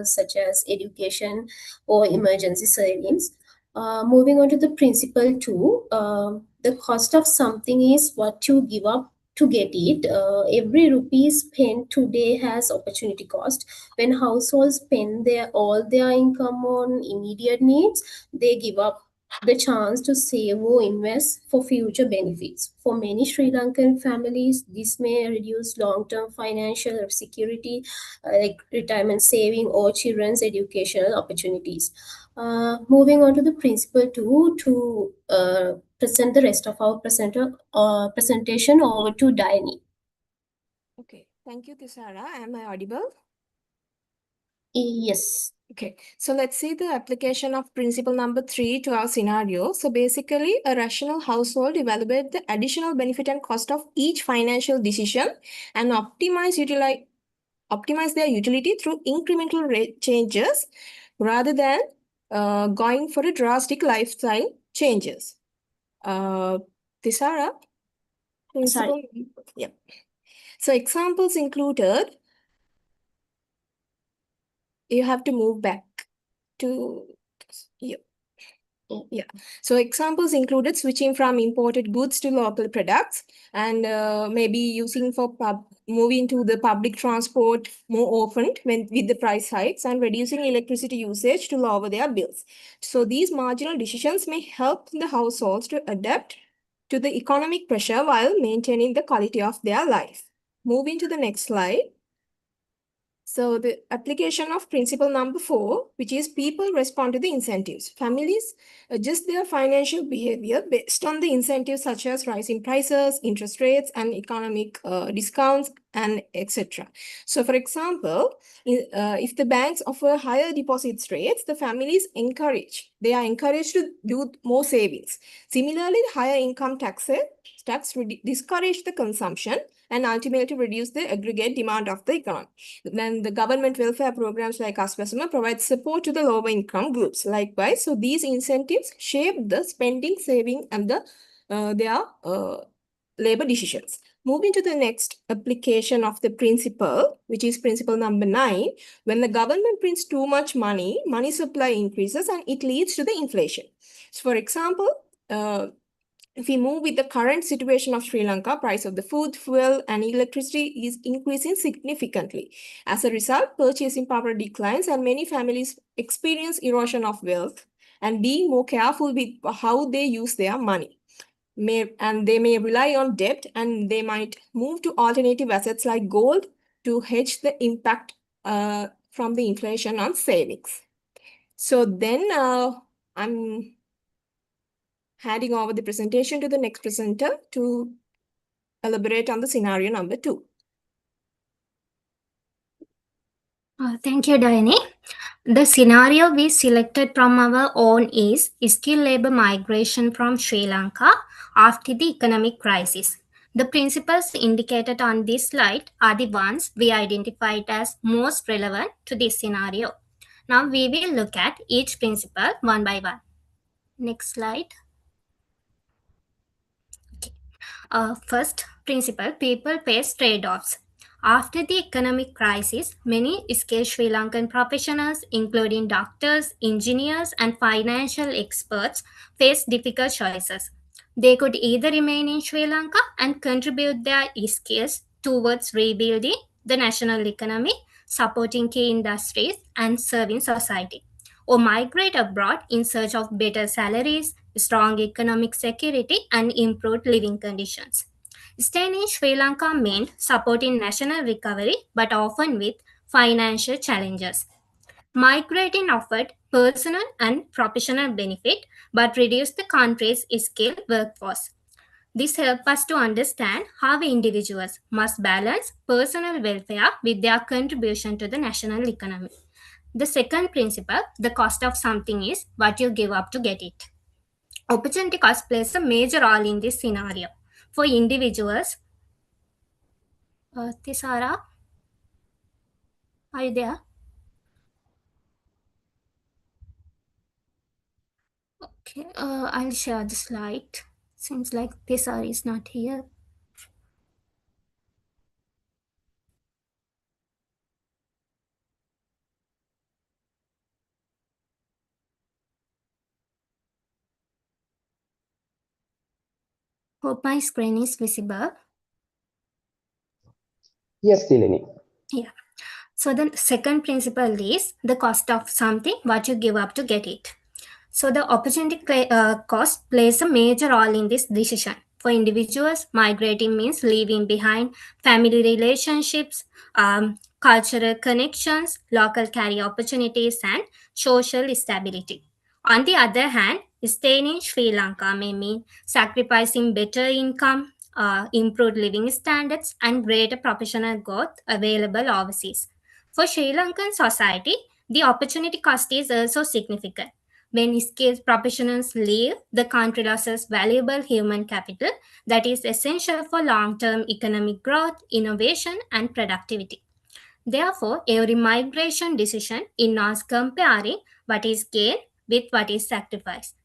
such as education or emergency savings. Moving on to the principle two, the cost of something is what you give up to get it. Every rupee spent today has opportunity cost. When households spend all their income on immediate needs, they give up the chance to save or invest for future benefits. For many Sri Lankan families, this may reduce long-term financial security, like retirement saving or children's educational opportunities. Moving on to the principle two, to present the rest of our presentation over to Diane. Okay, thank you, Tisara. Am I audible? Yes. Okay, so let's see the application of principle number 3 to our scenario. So basically, a rational household evaluate the additional benefit and cost of each financial decision and optimize their utility through incremental rate changes rather than going for a drastic lifestyle changes. Tisara, principle. Sorry. Yeah. So examples included, you have to move back to, yeah. Yeah. So examples included switching from imported goods to local products and maybe using for moving to the public transport more often when with the price hikes and reducing electricity usage to lower their bills. So these marginal decisions may help the households to adapt to the economic pressure while maintaining the quality of their life. Moving to the next slide. So the application of principle number 4, which is people respond to the incentives. Families adjust their financial behavior based on the incentives such as rising prices, interest rates, and economic discounts, and etc. So for example, if the banks offer higher deposit rates, the families they are encouraged to do more savings. Similarly, higher income tax discourage the consumption and ultimately reduce the aggregate demand of the economy. Then the government welfare programs like Aspasama provide support to the lower income groups. Likewise, so these incentives shape the spending, saving, and their labor decisions. Moving to the next application of the principle, which is principle number 9, when the government prints too much money, money supply increases and it leads to the inflation. So for example, if we move with the current situation of Sri Lanka, price of the food, fuel, and electricity is increasing significantly. As a result, purchasing power declines and many families experience erosion of wealth and being more careful with how they use their money. They may rely on debt and they might move to alternative assets like gold to hedge the impact from the inflation on savings. So then I'm handing over the presentation to the next presenter to elaborate on the scenario number 2. Thank you, Diane. The scenario we selected from our own is skilled labor migration from Sri Lanka after the economic crisis. The principles indicated on this slide are the ones we identified as most relevant to this scenario. Now we will look at each principle one by one. Next slide. First principle, people face trade-offs. After the economic crisis, many skilled Sri Lankan professionals, including doctors, engineers, and financial experts, face difficult choices. They could either remain in Sri Lanka and contribute their skills towards rebuilding the national economy, supporting key industries, and serving society, or migrate abroad in search of better salaries, strong economic security, and improved living conditions. Staying in Sri Lanka meant supporting national recovery but often with financial challenges. Migrating offered personal and professional benefit but reduced the country's skilled workforce. This helps us to understand how individuals must balance personal welfare with their contribution to the national economy. The second principle, the cost of something is what you give up to get it. Opportunity cost plays a major role in this scenario. For individuals, Tisara, are you there? Okay, I'll share the slide. Seems like Tisara is not here. Hope my screen is visible. Yes, Delaney. Yeah. So the second principle is the cost of something, what you give up to get it. So the opportunity cost plays a major role in this decision. For individuals, migrating means leaving behind family relationships, cultural connections, local career opportunities, and social stability. On the other hand, staying in Sri Lanka may mean sacrificing better income, improved living standards, and greater professional growth available overseas. For Sri Lankan society, the opportunity cost is also significant. When skilled professionals leave, the country loses valuable human capital that is essential for long term economic growth, innovation, and productivity. Therefore, every migration decision involves comparing what is gained with what is sacrificed.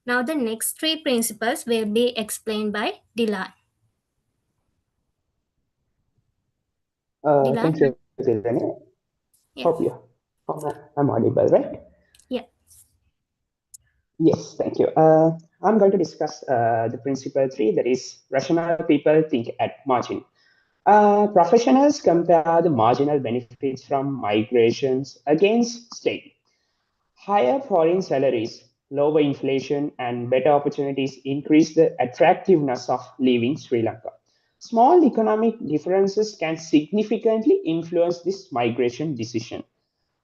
Now, the next three principles will be explained by Dylan. Thank you, Delaney. Yeah. Hope I'm audible, right? Yeah. Yes, thank you. I'm going to discuss the principle 3, that is rational people think at margin. Professionals compare the marginal benefits from migrations against staying. Higher foreign salaries, lower inflation, and better opportunities increase the attractiveness of leaving Sri Lanka. Small economic differences can significantly influence this migration decision.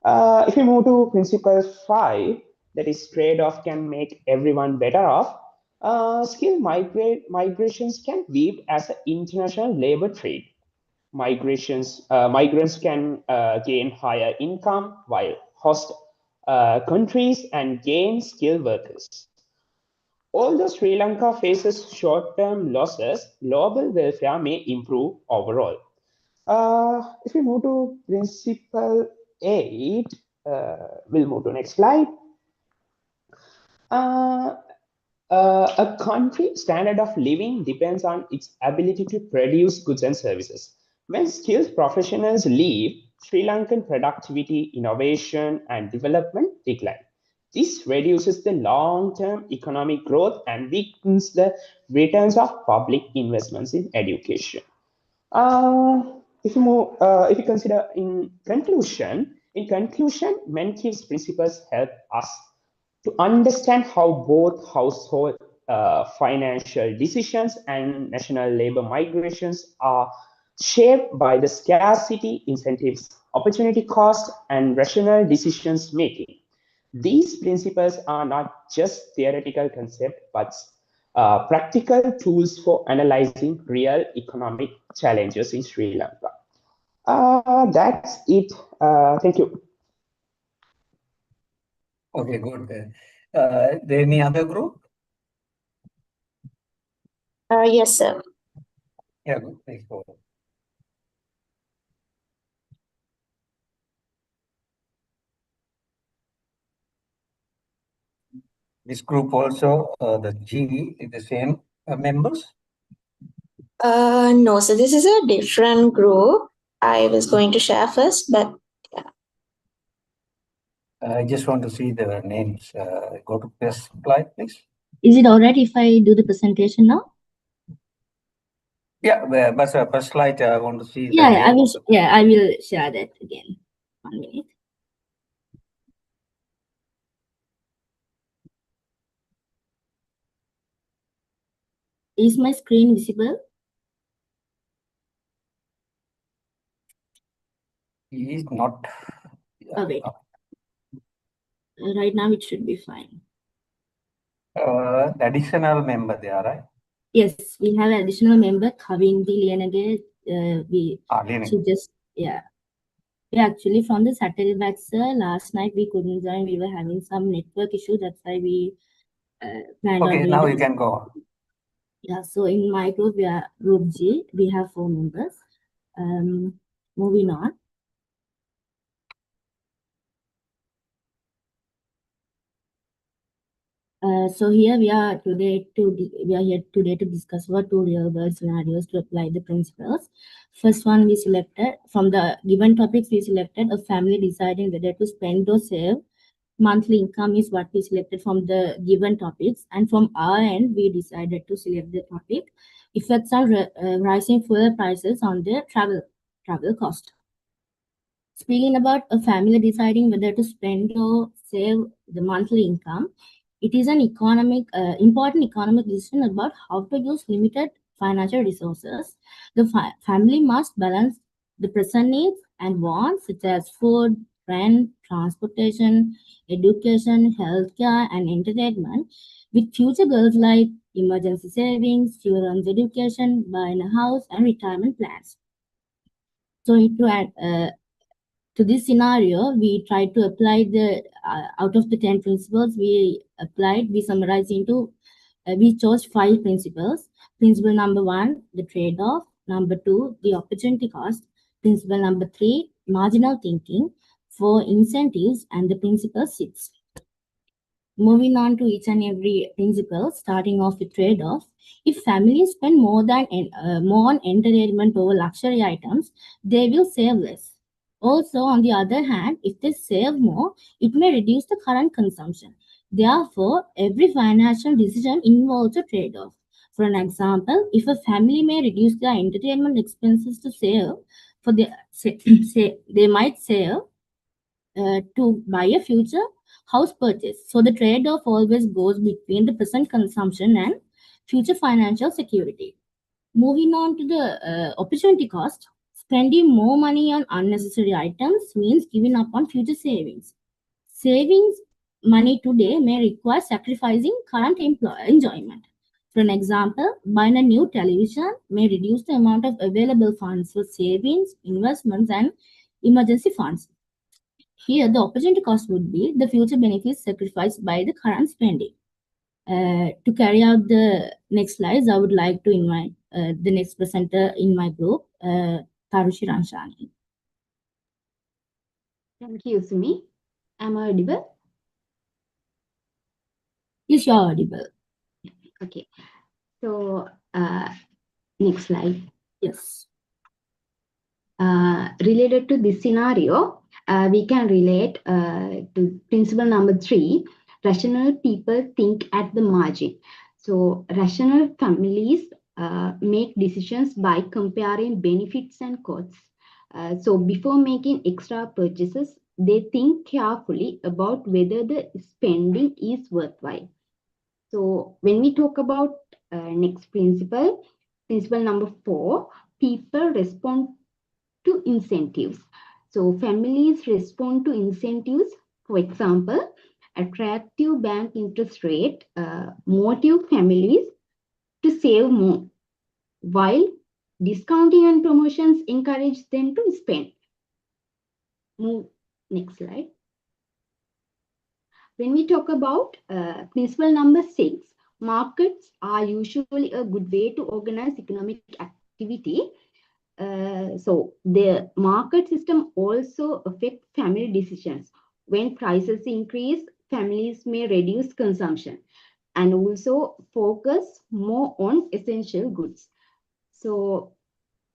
If we move to principle 5, that is trade-off can make everyone better off, migrations can weave as an international labor trade. Migrants can gain higher income while host countries and gain skilled workers. Although Sri Lanka faces short-term losses, global welfare may improve overall. If we move to principle 8, we'll move to next slide. A country's standard of living depends on its ability to produce goods and services. When skilled professionals leave, Sri Lankan productivity, innovation, and development decline. This reduces the long-term economic growth and weakens the returns of public investments in education. If you consider in conclusion, Menkiv's principles help us to understand how both household financial decisions and national labor migrations are shaped by the scarcity, incentives, opportunity cost, and rational decisions making. These principles are not just theoretical concepts, but practical tools for analyzing real economic challenges in Sri Lanka. That's it. Thank you. Okay, good. There any other group? Yes, sir. Yeah, good. Please go. This group also, the G is the same members? No, so this is a different group. I was going to share first, but I just want to see the names. Go to first slide, please. Is it all right if I do the presentation now? Yeah, but first slide, I want to see the Yeah, name. I will share that again. 1 minute. Is my screen visible? He is not. Oh, wait. Right now it should be fine. The additional member there, right? Yes, we have additional member, Kavindi Lianage. She just, yeah. Yeah, actually from the Saturday back, sir, last night we couldn't join. We were having some network issue. That's why we planned on Okay, doing now it. you can go on. Yeah, so in my group, we are group G. We have 4 members. Moving on. So here we are here today to discuss what 2 real-world scenarios to apply the principles. First one we selected from the given topics. We selected a family deciding whether to spend or save monthly income is what we selected from the given topics. And from our end, we decided to select the topic effects on rising fuel prices on their travel cost. Speaking about a family deciding whether to spend or save the monthly income, it is an important economic decision about how to use limited financial resources. The family must balance the present needs and wants such as food, rent, transportation, education, healthcare, and entertainment with future goals like emergency savings, children's education, buying a house, and retirement plans. So to this scenario, we tried to apply the out of the 10 principles we summarized into we chose 5 principles. Principle number 1, the trade-off. Number 2, the opportunity cost. Principle number 3, marginal thinking. 4, incentives, and the principle 6. Moving on to each and every principle, starting off with trade-off. If families spend more on entertainment over luxury items, they will save less. Also, on the other hand, if they save more, it may reduce the current consumption. Therefore, every financial decision involves a trade-off. For an example, if a family may reduce their entertainment expenses to save, they might save to buy a future house purchase. So the trade-off always goes between the present consumption and future financial security. Moving on to the opportunity cost, spending more money on unnecessary items means giving up on future savings. Savings money today may require sacrificing current enjoyment. For an example, buying a new television may reduce the amount of available funds for savings, investments, and emergency funds. Here, the opportunity cost would be the future benefits sacrificed by the current spending. To carry out the next slides, I would like to invite the next presenter in my group, Tarushi Ranshani. Thank you, Sumi. Am I audible? Yes, you're audible. Okay. So, next slide. Yes. Related to this scenario, we can relate to principle number 3, rational people think at the margin. So rational families make decisions by comparing benefits and costs. So before making extra purchases, they think carefully about whether the spending is worthwhile. So when we talk about next principle, principle number 4, people respond to incentives. So families respond to incentives. For example, attractive bank interest rate motive families to save more, while discounting and promotions encourage them to spend. Move next slide. When we talk about principle number 6, markets are usually a good way to organize economic activity. So the market system also affects family decisions. When prices increase, families may reduce consumption and also focus more on essential goods. So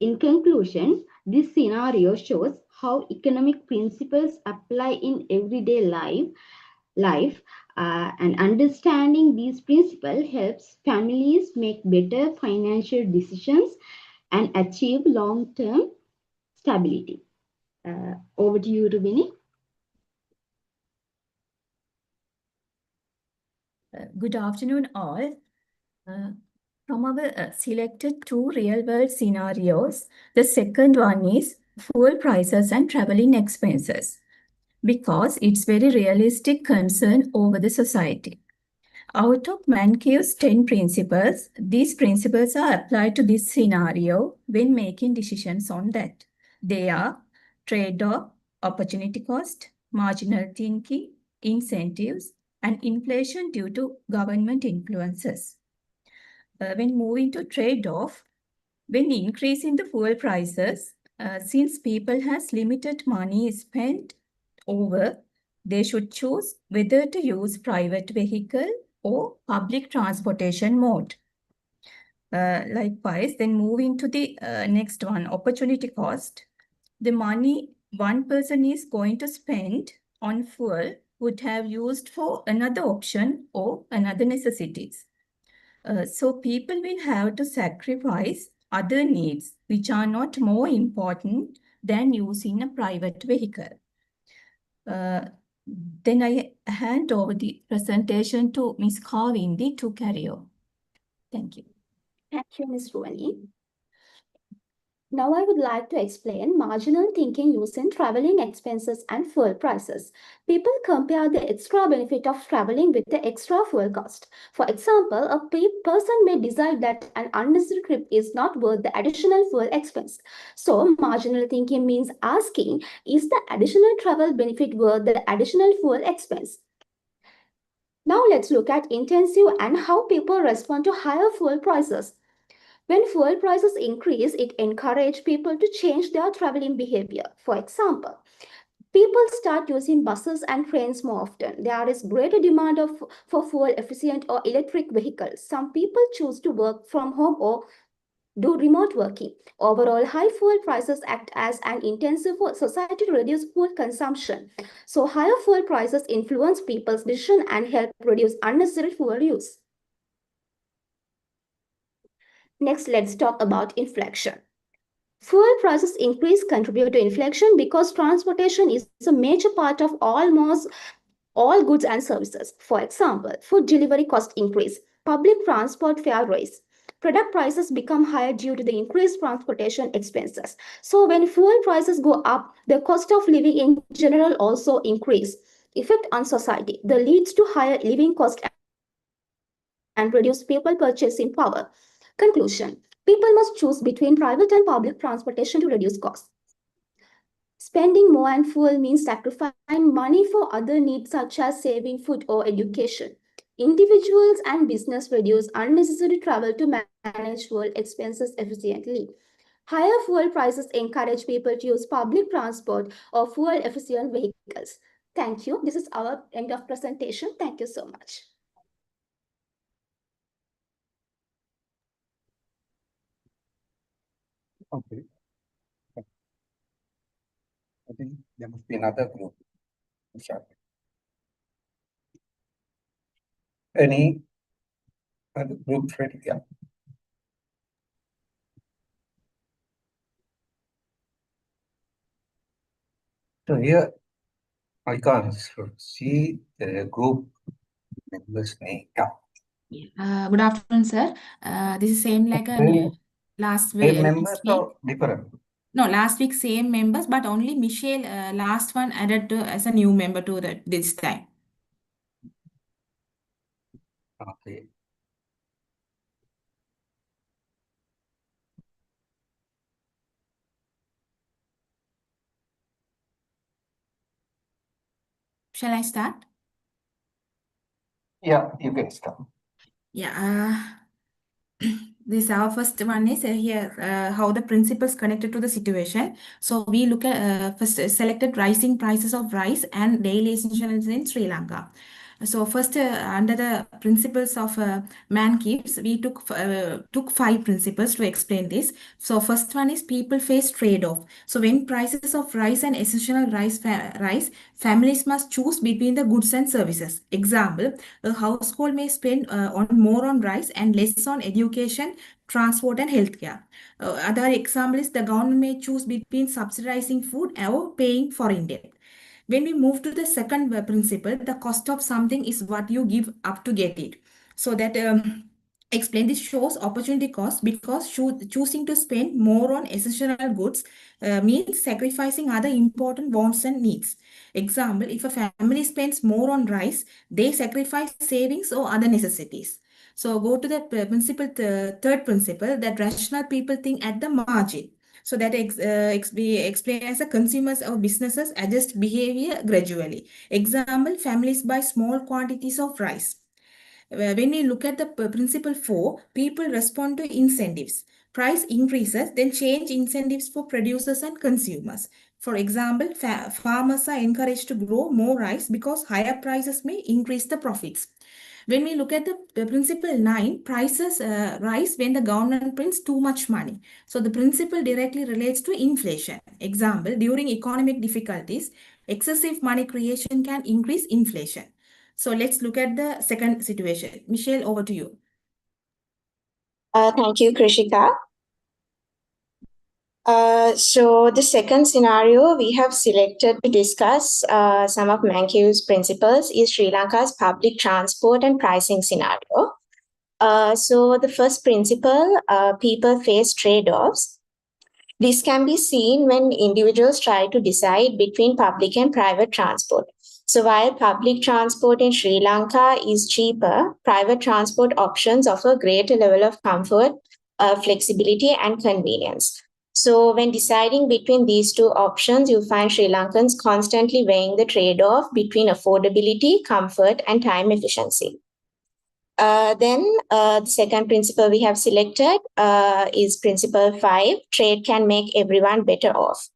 in conclusion, this scenario shows how economic principles apply in everyday life, and understanding these principles helps families make better financial decisions and achieve long-term stability. Over to you, Rubini. Good afternoon, all. From our selected 2 real-world scenarios, the second one is fuel prices and traveling expenses, because it's very realistic concern over the society. Out of Mankiy's 10 principles, these principles are applied to this scenario when making decisions on that. They are trade-off, opportunity cost, marginal thinking, incentives, and inflation due to government influences. When moving to trade-off, when increasing the fuel prices, since people has limited money spent over, they should choose whether to use private vehicle or public transportation mode. Likewise, then moving to the next one, opportunity cost. The money one person is going to spend on fuel would have used for another option or another necessities. So people will have to sacrifice other needs which are not more important than using a private vehicle. Then I hand over the presentation to Ms. Kavindi to carry on. Thank you. Thank you, Ms. Ruani. Now I would like to explain marginal thinking used in traveling expenses and fuel prices. People compare the extra benefit of traveling with the extra fuel cost. For example, a person may decide that an unnecessary trip is not worth the additional fuel expense. So marginal thinking means asking, is the additional travel benefit worth the additional fuel expense? Now let's look at intensive and how people respond to higher fuel prices. When fuel prices increase, it encourages people to change their traveling behavior. For example, people start using buses and trains more often. There is greater demand for fuel-efficient or electric vehicles. Some people choose to work from home or do remote working. Overall, high fuel prices act as an incentive for society to reduce fuel consumption. So higher fuel prices influence people's decision and help reduce unnecessary fuel use. Next, let's talk about inflation. Fuel prices increase contribute to inflation because transportation is a major part of almost all goods and services. For example, food delivery cost increase, public transport fare rise, product prices become higher due to the increased transportation expenses. So when fuel prices go up, the cost of living in general also increase. Effect on society, that leads to higher living cost and reduce people purchasing power. Conclusion, people must choose between private and public transportation to reduce costs. Spending more on fuel means sacrificing money for other needs such as saving food or education. Individuals and business reduce unnecessary travel to manage fuel expenses efficiently. Higher fuel prices encourage people to use public transport or fuel-efficient vehicles. Thank you. This is our end of presentation. Thank you so much. Okay. I think there must be another group. Any other groups ready? Yeah. So here I can't see the group members' name. Yeah. Good afternoon, sir. This is same like a last week. Members or different? No, last week same members, but only Michelle last one added to as a new member to this time. Okay. Shall I start? Yeah, you can start. Yeah. This our first one is here how the principles connected to the situation. So we look at first selected rising prices of rice and daily essentials in Sri Lanka. So first under the principles of man keeps, we took 5 principles to explain this. So first one is people face trade-off. So when prices of rice and essential rice, families must choose between the goods and services. Example, a household may spend more on rice and less on education, transport and healthcare. Other example is the government may choose between subsidizing food or paying foreign debt. When we move to the second principle, the cost of something is what you give up to get it. So that explain this shows opportunity cost because choosing to spend more on essential goods means sacrificing other important wants and needs. Example, if a family spends more on rice, they sacrifice savings or other necessities. So go to the principle, third principle, that rational people think at the margin. So that we explain as a consumers or businesses adjust behavior gradually. Example, families buy small quantities of rice. When we look at the principle 4, people respond to incentives. Price increases, then change incentives for producers and consumers. For example, farmers are encouraged to grow more rice because higher prices may increase the profits. When we look at the principle 9, prices rise when the government prints too much money. So the principle directly relates to inflation. Example, during economic difficulties, excessive money creation can increase inflation. So let's look at the second situation. Michelle, over to you. Thank you, Krishika. So the second scenario we have selected to discuss some of Mankiyu's principles is Sri Lanka's public transport and pricing scenario. So the first principle, people face trade-offs. This can be seen when individuals try to decide between public and private transport. So while public transport in Sri Lanka is cheaper, private transport options offer greater level of comfort, flexibility, and convenience. So when deciding between these two options, you find Sri Lankans constantly weighing the trade-off between affordability, comfort, and time efficiency. Then the second principle we have selected is principle 5, trade can make everyone better off.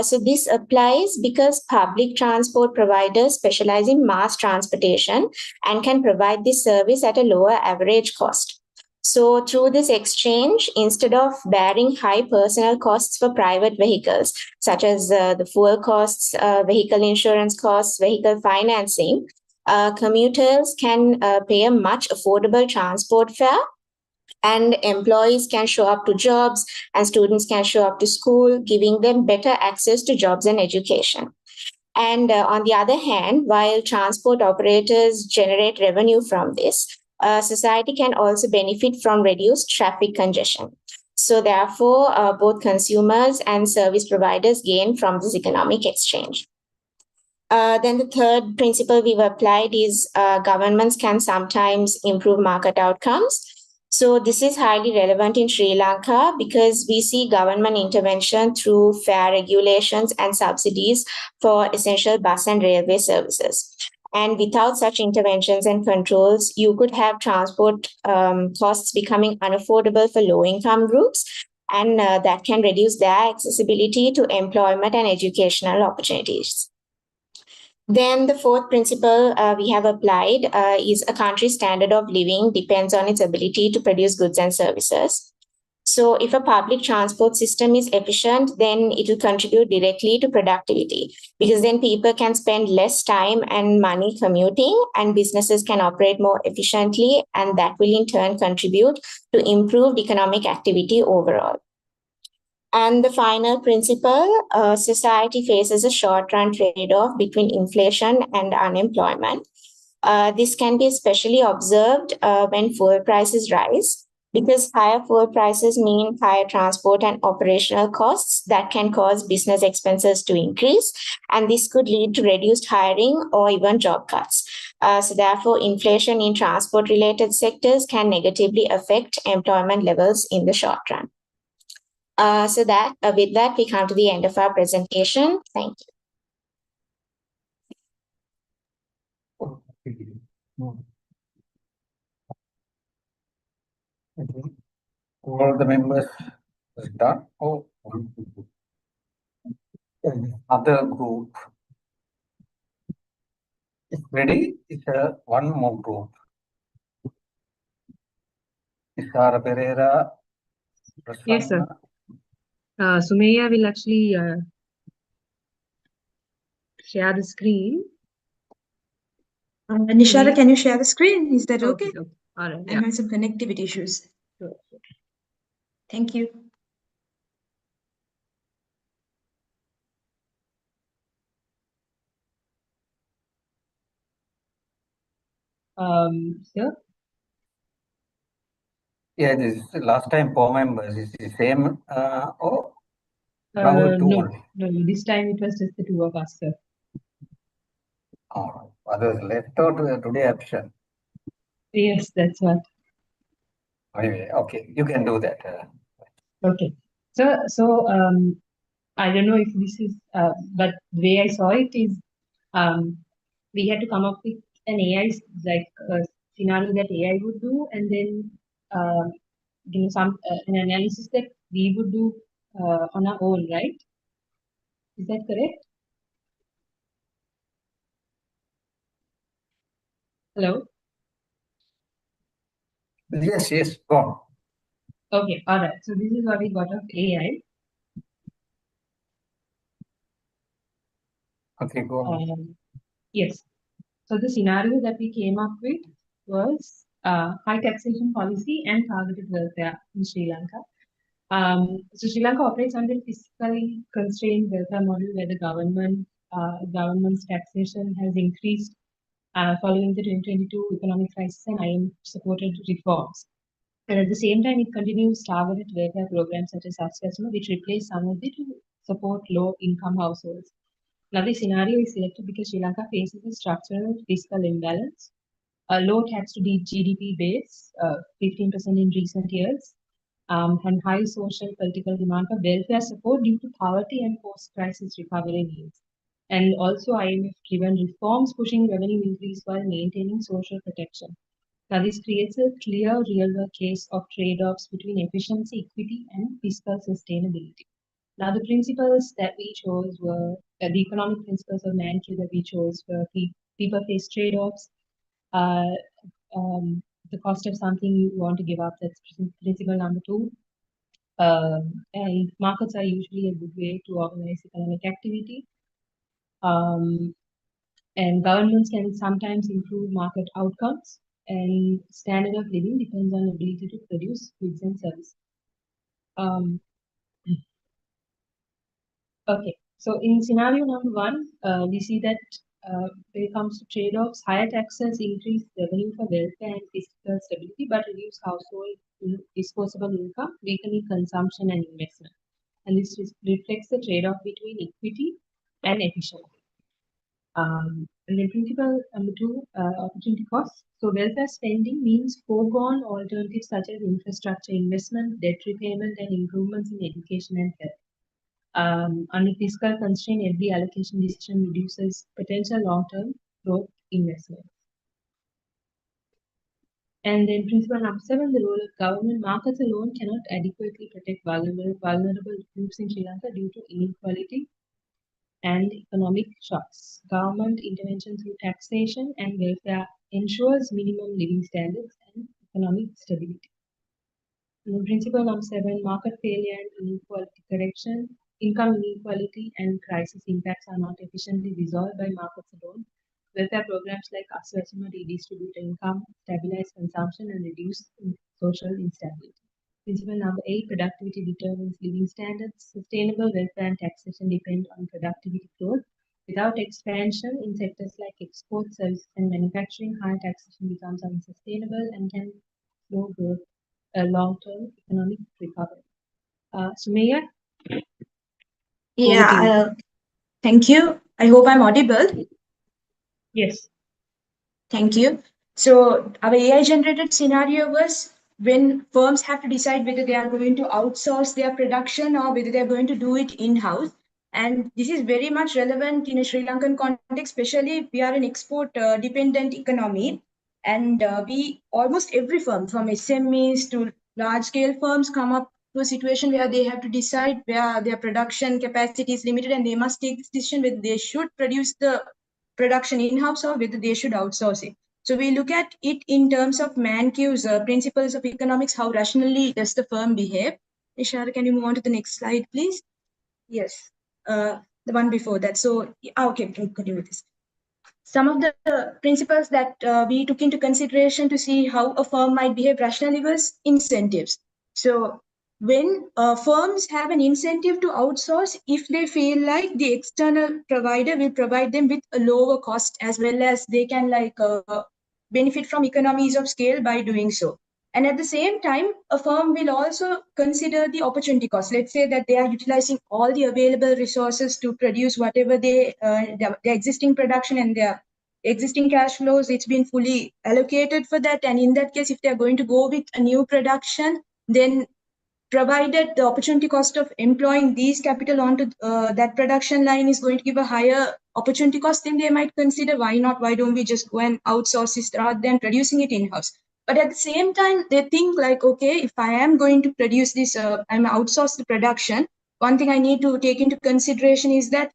So this applies because public transport providers specialize in mass transportation and can provide this service at a lower average cost. So through this exchange, instead of bearing high personal costs for private vehicles, such as the fuel costs, vehicle insurance costs, vehicle financing, commuters can pay a much affordable transport fare, and employees can show up to jobs and students can show up to school, giving them better access to jobs and education. And on the other hand, while transport operators generate revenue from this, society can also benefit from reduced traffic congestion. So therefore, both consumers and service providers gain from this economic exchange. Then the third principle we've applied is governments can sometimes improve market outcomes. So this is highly relevant in Sri Lanka because we see government intervention through fare regulations and subsidies for essential bus and railway services. And without such interventions and controls, you could have transport costs becoming unaffordable for low-income groups, and that can reduce their accessibility to employment and educational opportunities. Then the fourth principle we have applied is a country's standard of living depends on its ability to produce goods and services. So if a public transport system is efficient, then it will contribute directly to productivity because then people can spend less time and money commuting and businesses can operate more efficiently, and that will in turn contribute to improved economic activity overall. And the final principle, society faces a short-run trade-off between inflation and unemployment. This can be especially observed when fuel prices rise, because higher fuel prices mean higher transport and operational costs that can cause business expenses to increase, and this could lead to reduced hiring or even job cuts. So therefore, inflation in transport-related sectors can negatively affect employment levels in the short run. So that with that, we come to the end of our presentation. Thank you. Okay. All the members is done. Oh, other group is ready. It's one more group. Isara Pereira. Yes, sir. Sumaya will actually share the screen. Nishara, can you share the screen? Is that okay? Okay. All right. I'm having some connectivity issues. Sure. Thank you. Sir? Yeah, this is last time 4 members. Is the same or now 2 No, only? no, this time it was just the 2 of us, sir. Oh, others left out today absent. Yes, that's what. Anyway, okay, you can do that. Okay. So I don't know if this is, but the way I saw it is, we had to come up with an AI, like a scenario that AI would do, and then, some an analysis that we would do on our own, right? Is that correct? Hello? Yes, yes, go on. Okay, all right. So this is what we got of AI. Okay, go on. Yes. So the scenario that we came up with was high taxation policy and targeted welfare in Sri Lanka. So Sri Lanka operates under a fiscally constrained welfare model where the government's taxation has increased following the 2022 economic crisis and IMF-supported reforms. And at the same time, it continues targeted welfare programs such as Satsvasma, which replace Samruddhi to support low-income households. Now, this scenario is selected because Sri Lanka faces a structural fiscal imbalance, a low tax to GDP base, 15% in recent years, and high social political demand for welfare support due to poverty and post-crisis recovery needs. And also IMF-driven reforms pushing revenue increase while maintaining social protection. Now, this creates a clear real-world case of trade-offs between efficiency, equity, and fiscal sustainability. Now, the principles that we chose were the economic principles of ManQ that we chose were people face trade-offs, the cost of something you want to give up, that's principle number 2. And markets are usually a good way to organize economic activity. And governments can sometimes improve market outcomes, and standard of living depends on ability to produce goods and services. Okay, so in scenario number 1, we see that when it comes to trade-offs, higher taxes increase revenue for welfare and fiscal stability, but reduce household disposable income, weakening consumption and investment. And this reflects the trade-off between equity and efficiency. And then principle number 2, opportunity costs. So welfare spending means foregone alternatives such as infrastructure investment, debt repayment, and improvements in education and health. Under fiscal constraint, every allocation decision reduces potential long-term growth investments. And then principle number 7, the role of government. Markets alone cannot adequately protect vulnerable groups in Sri Lanka due to inequality and economic shocks. Government intervention through taxation and welfare ensures minimum living standards and economic stability. And principle number 7, market failure and inequality correction. Income inequality and crisis impacts are not efficiently resolved by markets alone. Welfare programs like Aswasima redistribute income, stabilize consumption, and reduce social instability. Principle number 8, productivity determines living standards. Sustainable welfare and taxation depend on productivity growth. Without expansion in sectors like export, services, and manufacturing, high taxation becomes unsustainable and can slow growth, long-term economic recovery. Sumaya? Yeah, thank you. I hope I'm audible. Yes. Thank you. So our AI generated scenario was when firms have to decide whether they are going to outsource their production or whether they're going to do it in-house. And this is very much relevant in a Sri Lankan context, especially we are an export dependent economy. And we almost every firm from SMEs to large scale firms come up to a situation where they have to decide where their production capacity is limited and they must take this decision whether they should produce the production in-house or whether they should outsource it. So we look at it in terms of ManQ's principles of economics, how rationally does the firm behave. Ishara, can you move on to the next slide, please? Yes, the one before that. So, okay, continue with this. Some of the principles that we took into consideration to see how a firm might behave rationally was incentives. So when firms have an incentive to outsource, if they feel like the external provider will provide them with a lower cost as well as they can benefit from economies of scale by doing so. And at the same time, a firm will also consider the opportunity cost. Let's say that they are utilizing all the available resources to produce whatever their existing production and their existing cash flows, it's been fully allocated for that. And in that case, if they're going to go with a new production, then provided the opportunity cost of employing these capital onto that production line is going to give a higher opportunity cost, then they might consider why don't we just go and outsource this rather than producing it in-house. But at the same time, they think like, okay, if I am going to produce this, I'm outsource the production, one thing I need to take into consideration is that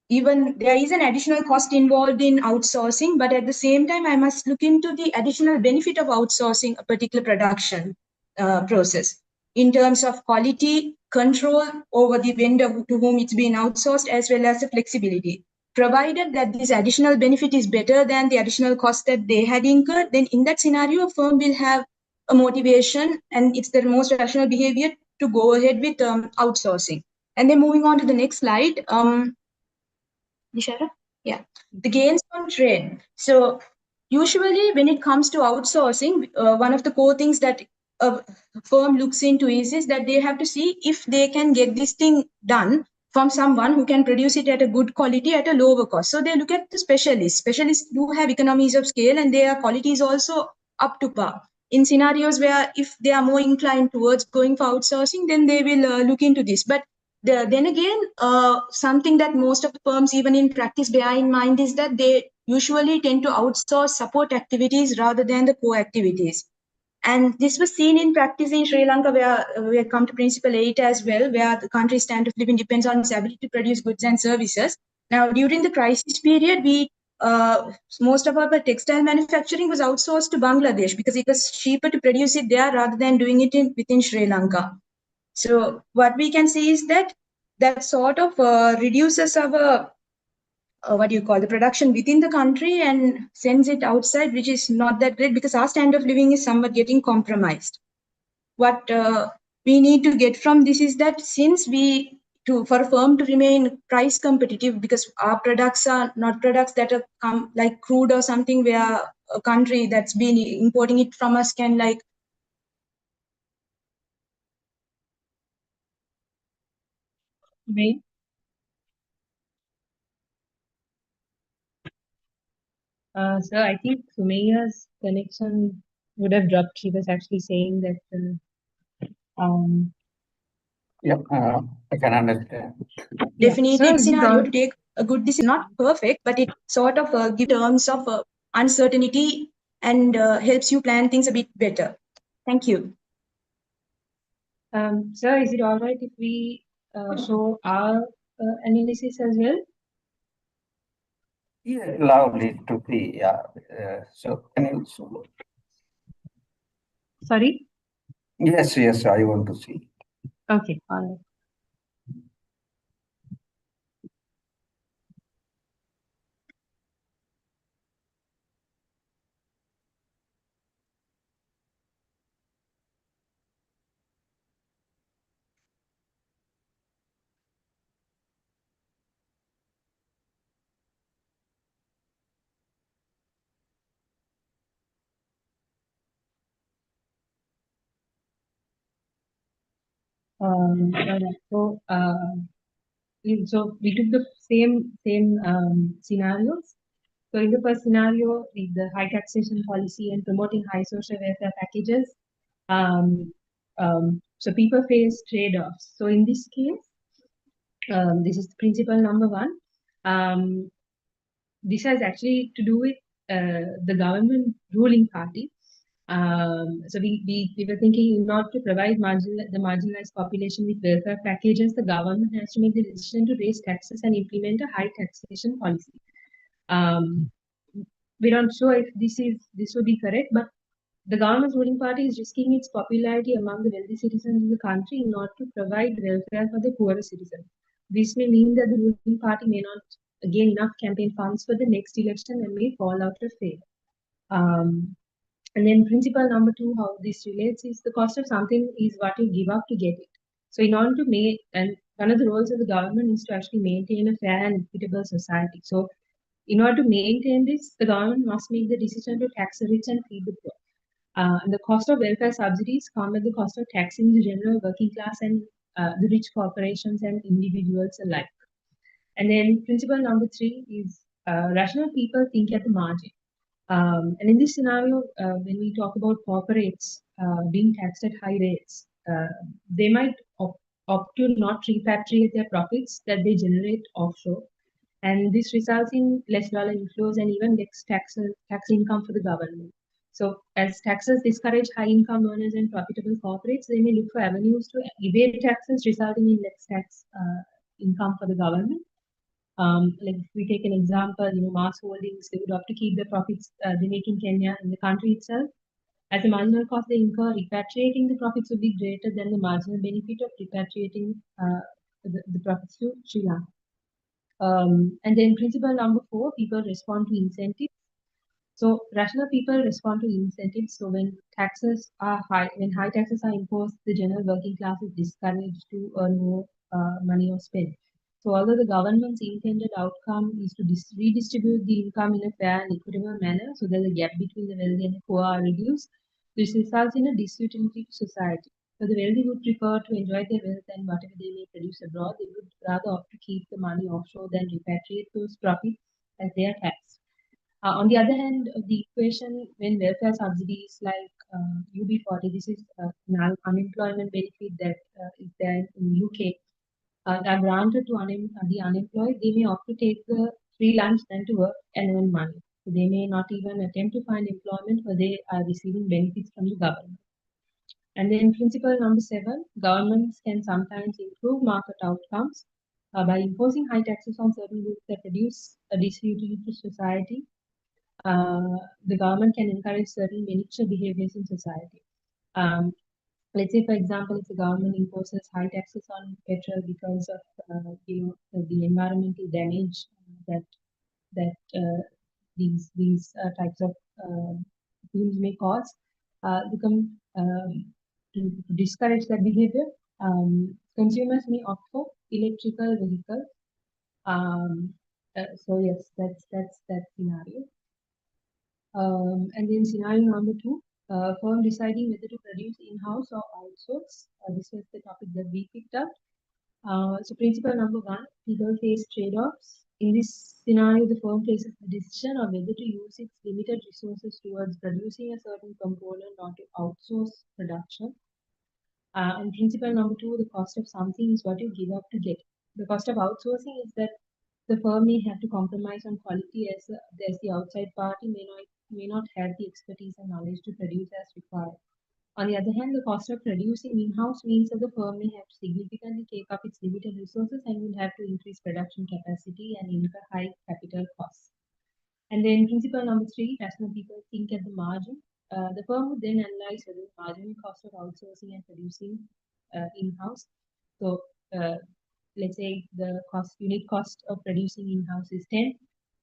even there is an additional cost involved in outsourcing, but at the same time, I must look into the additional benefit of outsourcing a particular production process in terms of quality, control over the vendor to whom it's been outsourced, as well as the flexibility. provided that this additional benefit is better than the additional cost that they had incurred, then in that scenario, a firm will have a motivation, and it's the most rational behavior to go ahead with outsourcing. And then moving on to the next slide, Nishara? Yeah, the gains on trade. So usually when it comes to outsourcing, one of the core things that a firm looks into is that they have to see if they can get this thing done from someone who can produce it at a good quality at a lower cost. So they look at the specialists. Specialists do have economies of scale, and their quality is also up to par. In scenarios where if they are more inclined towards going for outsourcing, then they will look into this. But then again, something that most of the firms, even in practice, bear in mind is that they usually tend to outsource support activities rather than the core activities. And this was seen in practice in Sri Lanka, where we have come to Principle 8 as well, where the country's standard of living depends on its ability to produce goods and services. Now, during the crisis period, most of our textile manufacturing was outsourced to Bangladesh because it was cheaper to produce it there rather than doing it within Sri Lanka. So what we can see is that sort of reduces our the production within the country and sends it outside, which is not that great because our standard of living is somewhat getting compromised. What we need to get from this is that since for a firm to remain price competitive, because our products are not products that are like crude or something where a country that's been importing it from us can like So I think Sumayya's connection would have dropped. She was actually saying that. Yep, I can understand. Definitely, So it's scenario to take a good decision. Not perfect, but it sort of gives terms of uncertainty and helps you plan things a bit better. Thank you. Sir, is it all right if we show our analysis as well? Yeah, lovely to see. Yeah. So can you show? Sorry? Yes, I want to see. Okay, all right. So we took the same scenarios. So in the first scenario, with the high taxation policy and promoting high social welfare packages, so people face trade-offs. So in this case, this is principle number 1. This has actually to do with the government ruling party. So we were thinking not to provide the marginalized population with welfare packages, the government has to make the decision to raise taxes and implement a high taxation policy. We're not sure if this would be correct, but the government's ruling party is risking its popularity among the wealthy citizens in the country in order to provide welfare for the poorer citizens. This may mean that the ruling party may not gain enough campaign funds for the next election and may fall out of favor. And then principle number 2, how this relates is the cost of something is what you give up to get it. So in order to make, and one of the roles of the government is to actually maintain a fair and equitable society. So in order to maintain this, the government must make the decision to tax the rich and feed the poor. And the cost of welfare subsidies come at the cost of taxing the general working class and the rich corporations and individuals alike. And then principle number 3 is rational people think at the margin. And in this scenario, when we talk about corporates being taxed at high rates, they might opt to not repatriate their profits that they generate offshore. And this results in less dollar inflows and even less tax income for the government. So as taxes discourage high income earners and profitable corporates, they may look for avenues to evade taxes, resulting in less tax income for the government. Like if we take an example, Mars Holdings, they would opt to keep the profits they make in Kenya in the country itself. As a marginal cost they incur, repatriating the profits would be greater than the marginal benefit of repatriating the profits to Sri Lanka. And then principle number 4, people respond to incentives. So rational people respond to incentives. So when taxes are high, when high taxes are imposed, the general working class is discouraged to earn more money or spend. So although the government's intended outcome is to redistribute the income in a fair and equitable manner so that the gap between the wealthy and the poor are reduced, this results in a disutility to society. So the wealthy would prefer to enjoy their wealth and whatever they may produce abroad, they would rather opt to keep the money offshore than repatriate those profits as they are taxed. On the other hand, the equation when welfare subsidies like UB40, this is an unemployment benefit that is there in UK, are granted to the unemployed, they may opt to take the free lunch than to work and earn money. So they may not even attempt to find employment, but they are receiving benefits from the government. And then principle number 7, governments can sometimes improve market outcomes by imposing high taxes on certain goods that produce a disutility to society. The government can encourage certain beneficial behaviors in society. Let's say, for example, if the government imposes high taxes on petrol because of the environmental damage that these types of fuels may cause, to discourage that behavior, consumers may opt for electrical vehicles. So yes, that's that scenario. And then scenario number 2, firm deciding whether to produce in-house or outsource. This was the topic that we picked up. So principle number 1, people face trade-offs. In this scenario, the firm faces the decision of whether to use its limited resources towards producing a certain component or to outsource production. And principle number 2, the cost of something is what you give up to get. The cost of outsourcing is that the firm may have to compromise on quality as the outside party may not have the expertise and knowledge to produce as required. On the other hand, the cost of producing in-house means that the firm may have to significantly take up its limited resources and will have to increase production capacity and incur high capital costs. And then principle number 3, rational people think at the margin. The firm would then analyze whether the marginal cost of outsourcing and producing in-house. So let's say the unit cost of producing in-house is 10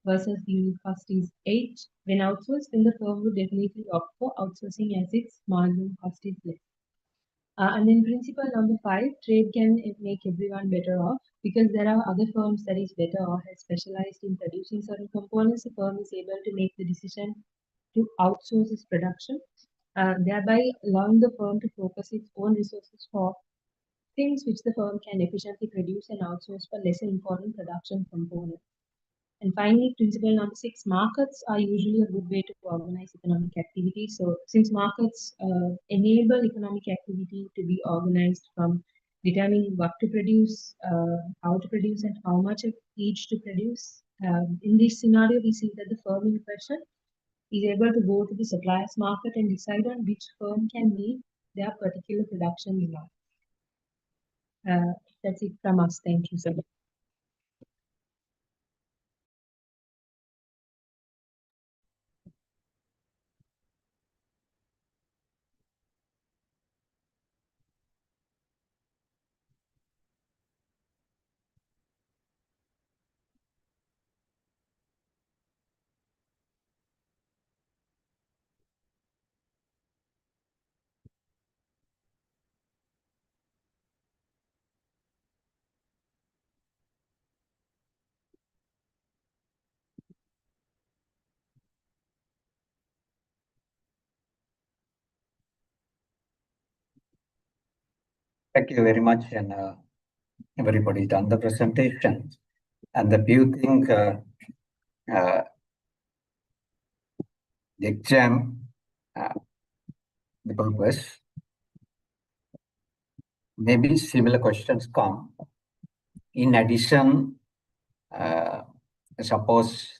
versus the unit cost is 8. When outsourced, then the firm would definitely opt for outsourcing as its marginal cost is less. And then principle number 5, trade can make everyone better off because there are other firms that is better or has specialized in producing certain components. The firm is able to make the decision to outsource its production, thereby allowing the firm to focus its own resources for things which the firm can efficiently produce and outsource for lesser important production components. And finally, principle number 6, markets are usually a good way to organize economic activity. So since markets enable economic activity to be organized from determining what to produce, how to produce, and how much of each to produce. In this scenario, we see that the firm in question is able to go to the suppliers market and decide on which firm can meet their particular production demand. That's it from us. Thank you so much. Thank you very much, and everybody done the presentation. And the few things, the exam, the purpose, maybe similar questions come. In addition, suppose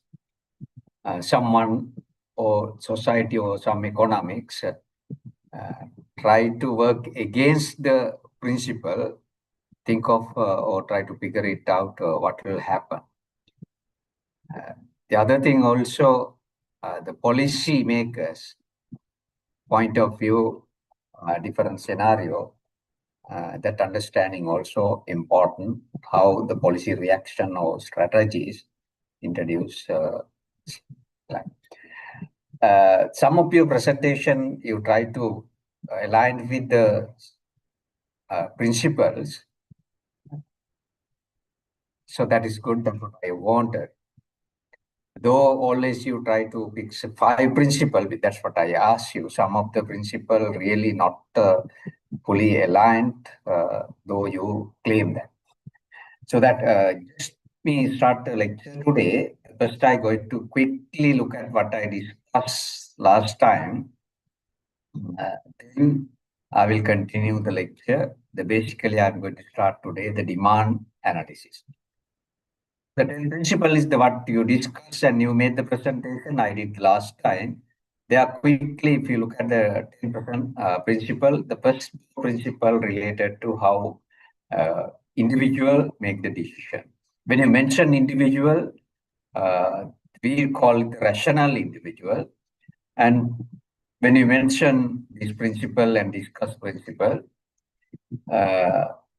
someone or society or some economics try to work against the principle, think of or try to figure it out what will happen. The other thing also, the policy makers point of view, different scenario. That understanding also important, how the policy reaction or strategies introduce. Some of your presentation, you try to align with the principles. So that is good, that's what I wanted. Though always you try to fix 5 principles, that's what I asked you. Some of the principles really not fully aligned, though you claim that. So that just me start the lecture today. First, I'm going to quickly look at what I discussed last time. Then I will continue the lecture. Basically, I'm going to start today the demand analysis. The 10 principle is what you discussed and you made the presentation I did last time. They are quickly, if you look at the 10% principle, the first principle related to how individual make the decision. When you mention individual, we call it rational individual. And when you mention this principle and discuss principle,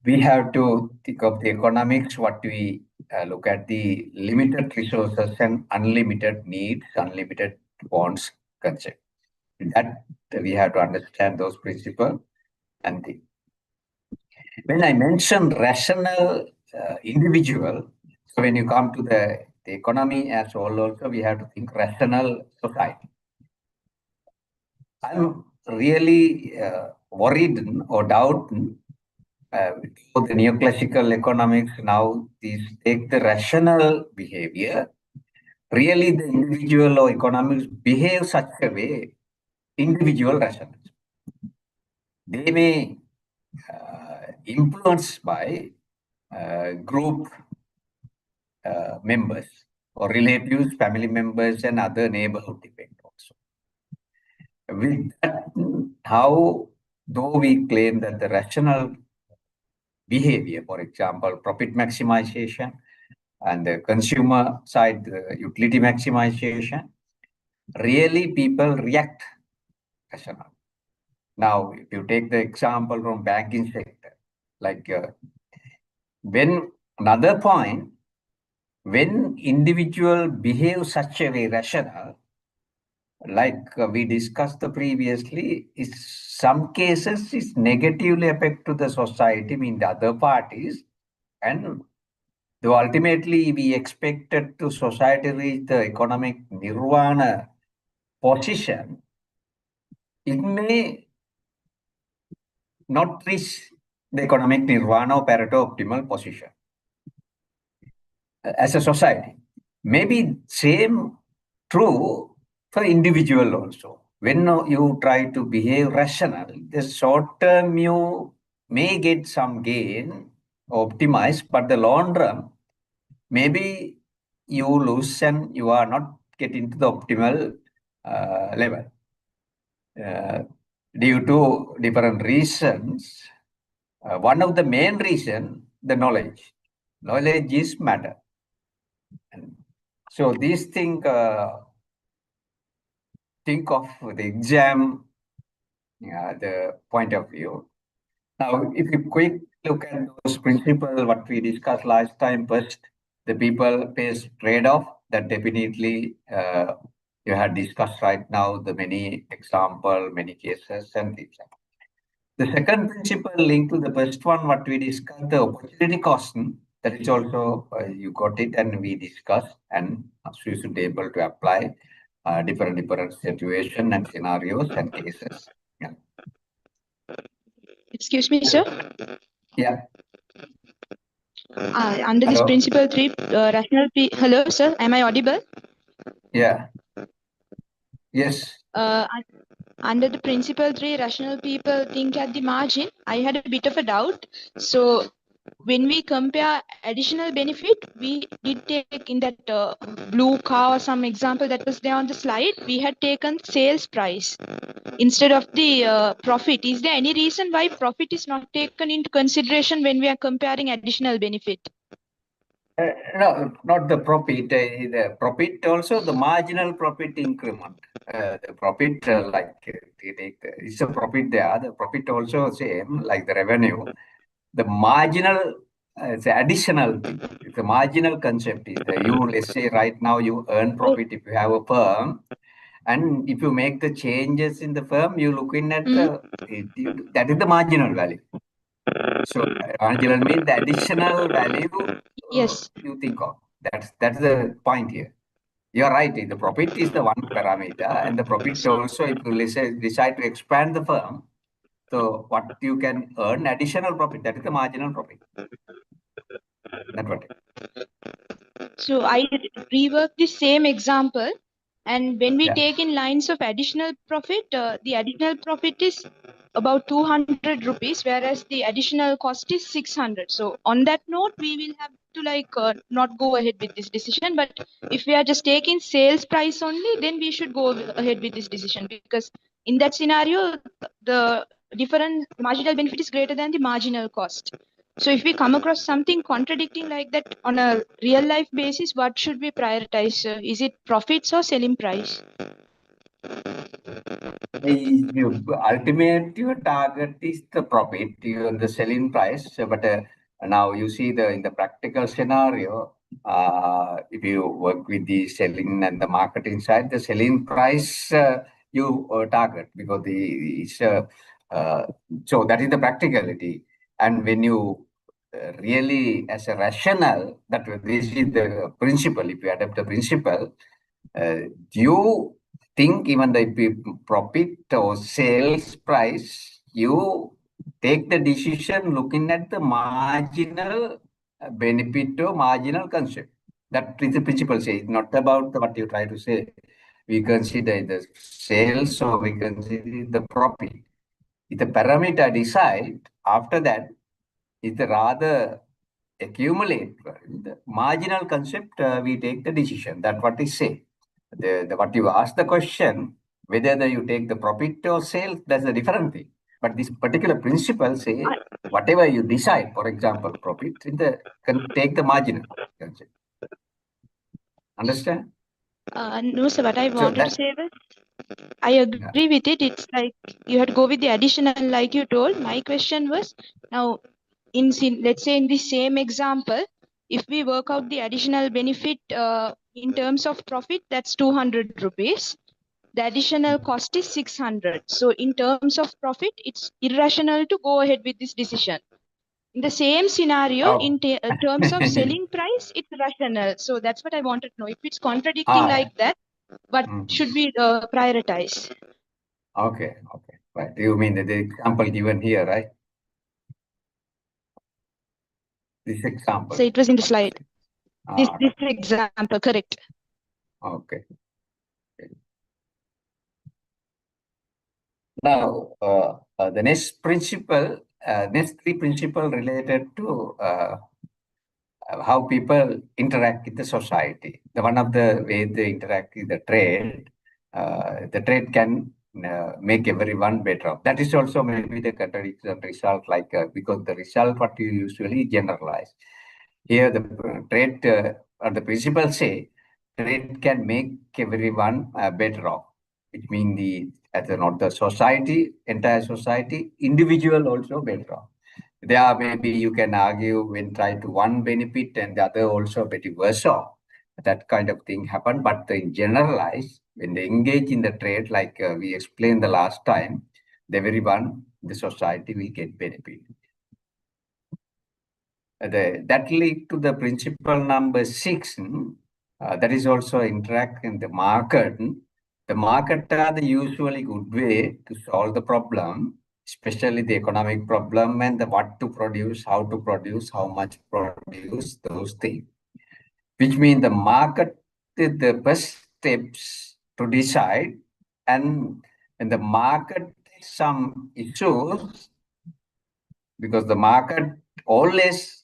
we have to think of the economics, what we look at the limited resources and unlimited needs, unlimited wants concept. That we have to understand those principles. And when I mention rational individual, so when you come to the economy as whole also, we have to think rational society. I'm really worried or doubting the neoclassical economics now take the rational behavior. Really, the individual or economics behave such a way, individual rationalism. They may influenced by group members or relatives, family members, and other neighborhood effect also. With that, how though we claim that the rational behavior, for example, profit maximization, and the consumer side, the utility maximization, really people react rational. Now, if you take the example from banking sector, like when another point, when individual behave such a way rational, like we discussed previously, is some cases is negatively affect to the society, mean the other parties, and though ultimately we expected to society reach the economic nirvana position, it may not reach the economic nirvana or Pareto optimal position as a society. Maybe same true for individual also. When you try to behave rational, the short term you may get some gain, optimize, but the long run, maybe you lose and you are not getting to the optimal level. Due to different reasons, one of the main reason, the knowledge. Knowledge is matter. So these things, think of the exam, the point of view. Now, if you quick look at those principles, what we discussed last time, first, the people face trade-off, that definitely you had discussed right now, the many example, many cases, and things. The second principle linked to the first one, what we discussed, the opportunity cost, that is also, you got it and we discussed, and so you should be able to apply different situation and scenarios and cases. Yeah. Excuse me, sir. Yeah. Under this principle 3, rational hello, sir. Am I audible? Yeah. Yes. Under the principle 3, rational people think at the margin. I had a bit of a doubt. So when we compare additional benefit, we did take in that blue car or some example that was there on the slide, we had taken sales price instead of the profit. Is there any reason why profit is not taken into consideration when we are comparing additional benefit? No, not the profit. The profit also the marginal profit increment. The profit it's a profit there. The profit also same like the revenue. The marginal, it's additional thing. It's a marginal concept. Is let's say right now you earn profit if you have a firm, and if you make the changes in the firm, you looking at that is the marginal value. So marginal means the additional value. Yes. You think of that's the point here. You're right. The profit is the one parameter, and the profit also, if you decide to expand the firm, so what you can earn additional profit, that is the marginal profit. That's what. So I rework the same example, and when we take in lines of additional profit, the additional profit is about 200 rupees, whereas the additional cost is 600. So on that note, we will have to not go ahead with this decision. But if we are just taking sales price only, then we should go ahead with this decision, because in that scenario, the different marginal benefit is greater than the marginal cost. So if we come across something contradicting like that on a real life basis, what should we prioritize? Is it profits or selling price? Ultimate your target is the profit, the selling price. But now you see in the practical scenario, if you work with the selling and the marketing side, the selling price you target, because so that is the practicality. And when you really as a rationale, that this is the principle, if you adapt the principle, you think even the profit or sales price, you take the decision looking at the marginal benefit or marginal concept. That is the principle say. It's not about what you try to say. We consider the sales or we consider the profit. If the parameter decide, after that, it's rather accumulate the marginal concept, we take the decision. That's what they say. What you ask the question, whether you take the profit or sales, that's a different thing. But this particular principle say, whatever you decide, for example, profit, can take the marginal concept. Understand? No, sir. What I wanted to say was, I agree with it. It's like you have to go with the additional, like you told. My question was, now, let's say in the same example, if we work out the additional benefit in terms of profit, that's 200 rupees. The additional cost is 600. So in terms of profit, it's irrational to go ahead with this decision. In the same scenario, in terms of selling price, it's rational. So that's what I wanted to know. If it's contradicting like that, what should we prioritize? Okay. Right. You mean the example given here, right? This example. So it was in the slide. This example, correct. Okay. Now, the next principle, next three principles related to how people interact with the society. One of the ways they interact is the trade. The trade can make everyone better. That is also maybe the contradiction result, because the result what you usually generalize. Here the trade or the principle say trade can make everyone better off. Which means not the society, entire society, individual also better off. There maybe you can argue when try to one benefit and the other also pretty worse off. That kind of thing happen. But in generalize, when they engage in the trade, like we explained the last time, everyone, the society will get benefit. That lead to the principle number 6. That is also interact in the market. The market are the usually good way to solve the problem, especially the economic problem and the what to produce, how to produce, how much produce, those things. Which means the market is the first steps to decide, and the market some issues, because the market always,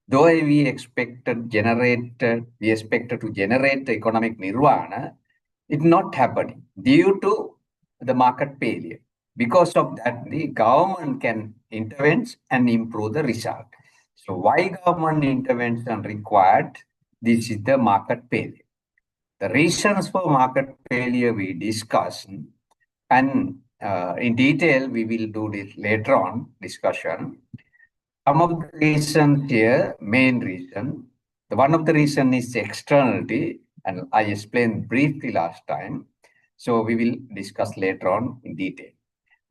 though we expected to generate the economic nirvana, it's not happening due to the market failure. Because of that, the government can intervene and improve the result. So why government intervention required? This is the market failure. The reasons for market failure we discussed, and in detail we will do this later on discussion. Some of the reasons here, main reason, one of the reason is externality, and I explained briefly last time. So we will discuss later on in detail.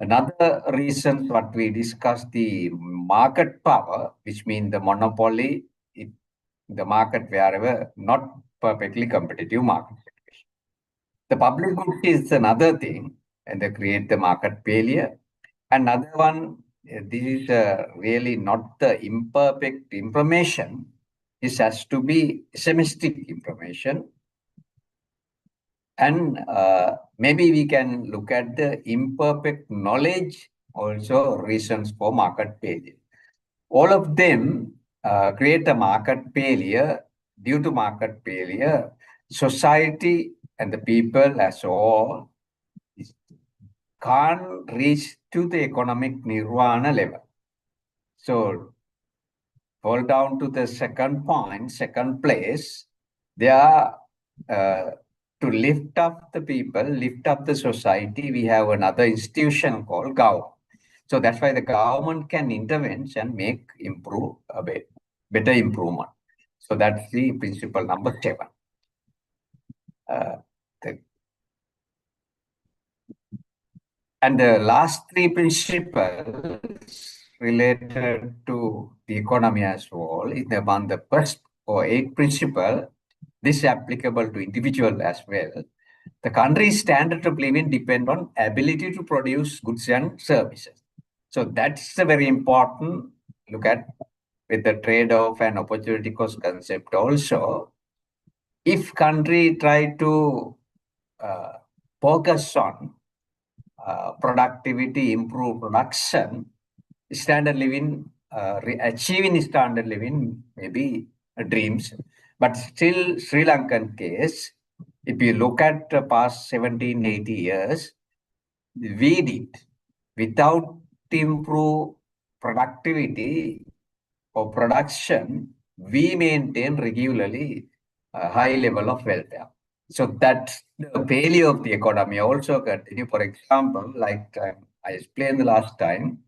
Another reason what we discussed, the market power, which means the monopoly, the market wherever not perfectly competitive market situation. The public goods is another thing, and they create the market failure. Another one, this is really not the imperfect information. This has to be semistic information. And maybe we can look at the imperfect knowledge, also reasons for market failure. All of them create a market failure. Due to market failure, society and the people as all can't reach to the economic nirvana level. So fall down to the second point, second place, they are to lift up the people, lift up the society, we have another institution called government. So that's why the government can intervene and make improve a bit, better improvement. So that's the principle number 7. And the last 3 principles related to the economy as well is among the first or 8 principle. This is applicable to individual as well. The country's standard of living depend on ability to produce goods and services. So that's a very important look at with the trade-off and opportunity cost concept also. If country try to focus on productivity, improve production, standard living, achieving standard living maybe dreams. But still, Sri Lankan case, if you look at the past 17, 80 years, we did, without improve productivity or production, we maintain regularly a high level of welfare. So that's the failure of the economy also continue. For example, like I explained the last time,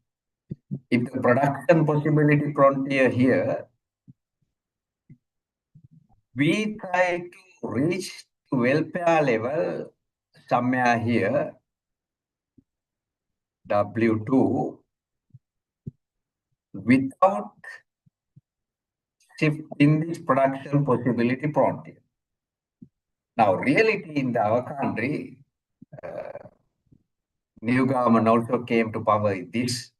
if the production possibility frontier here, we try to reach welfare level somewhere here, W2, without shifting this production possibility frontier. Now, reality in our country, new government also came to power in this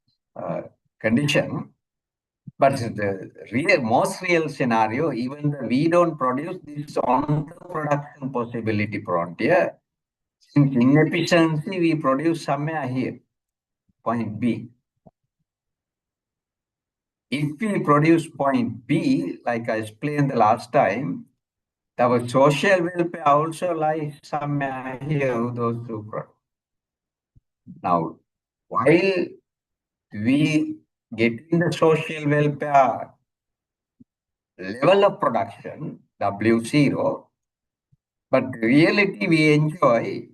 condition. But the most real scenario, even though we don't produce this on the production possibility frontier, since inefficiency, we produce somewhere here, point B. If we produce point B, like I explained the last time, our social welfare also lies somewhere here, those who produce. Now, while we get in the social welfare level of production, W0, but reality we enjoy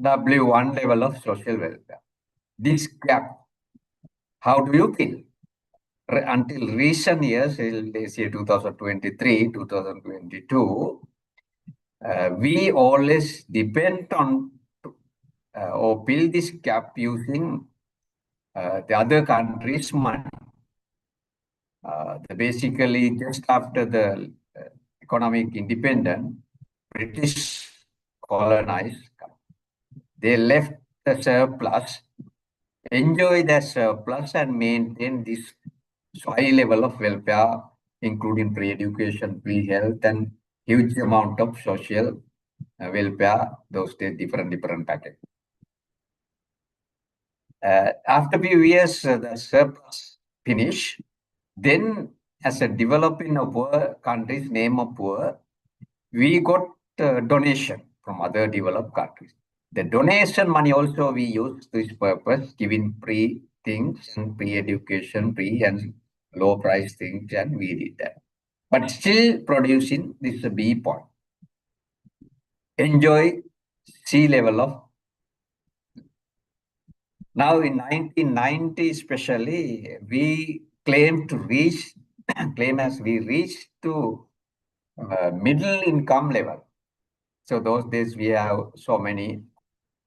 W1 level of social welfare. This gap, how do you feel? Until recent years, let's say 2023, 2022, we always depend on or fill this gap using the other countries' money. Basically, just after the economic independence, British colonized, they left the surplus, enjoy the surplus and maintain this high level of welfare, including free education, free health, and huge amount of social welfare, those different packages. After a few years, the surplus finished. Then, as a developing of poor countries, name of poor, we got donation from other developed countries. The donation money also we use this purpose, giving free things and pre-education, and low price things, and we did that. But still producing, this is a B point. Enjoy sea level of. Now in 1990 especially, we claim to reach, claim as we reached to middle income level. So those days we have so many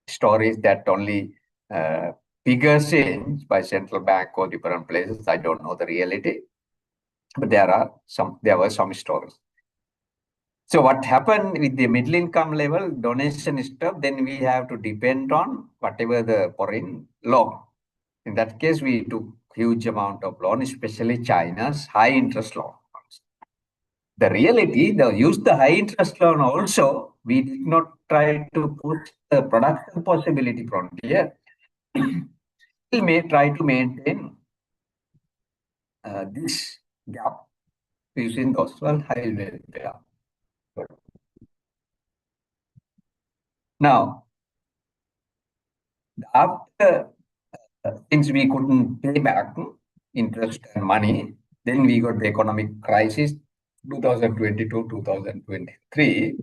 stories that only figures changed by central bank or different places. I don't know the reality, but there were some stories. So what happened with the middle income level, donation stuff, then we have to depend on whatever the foreign loan. In that case, we took huge amount of loan, especially China's high interest loan. The reality, use the high interest loan also, we did not try to push the production possibility frontier. We may try to maintain this gap using those high welfare. Now, after things we couldn't pay back interest and money, then we got the economic crisis 2022, 2023.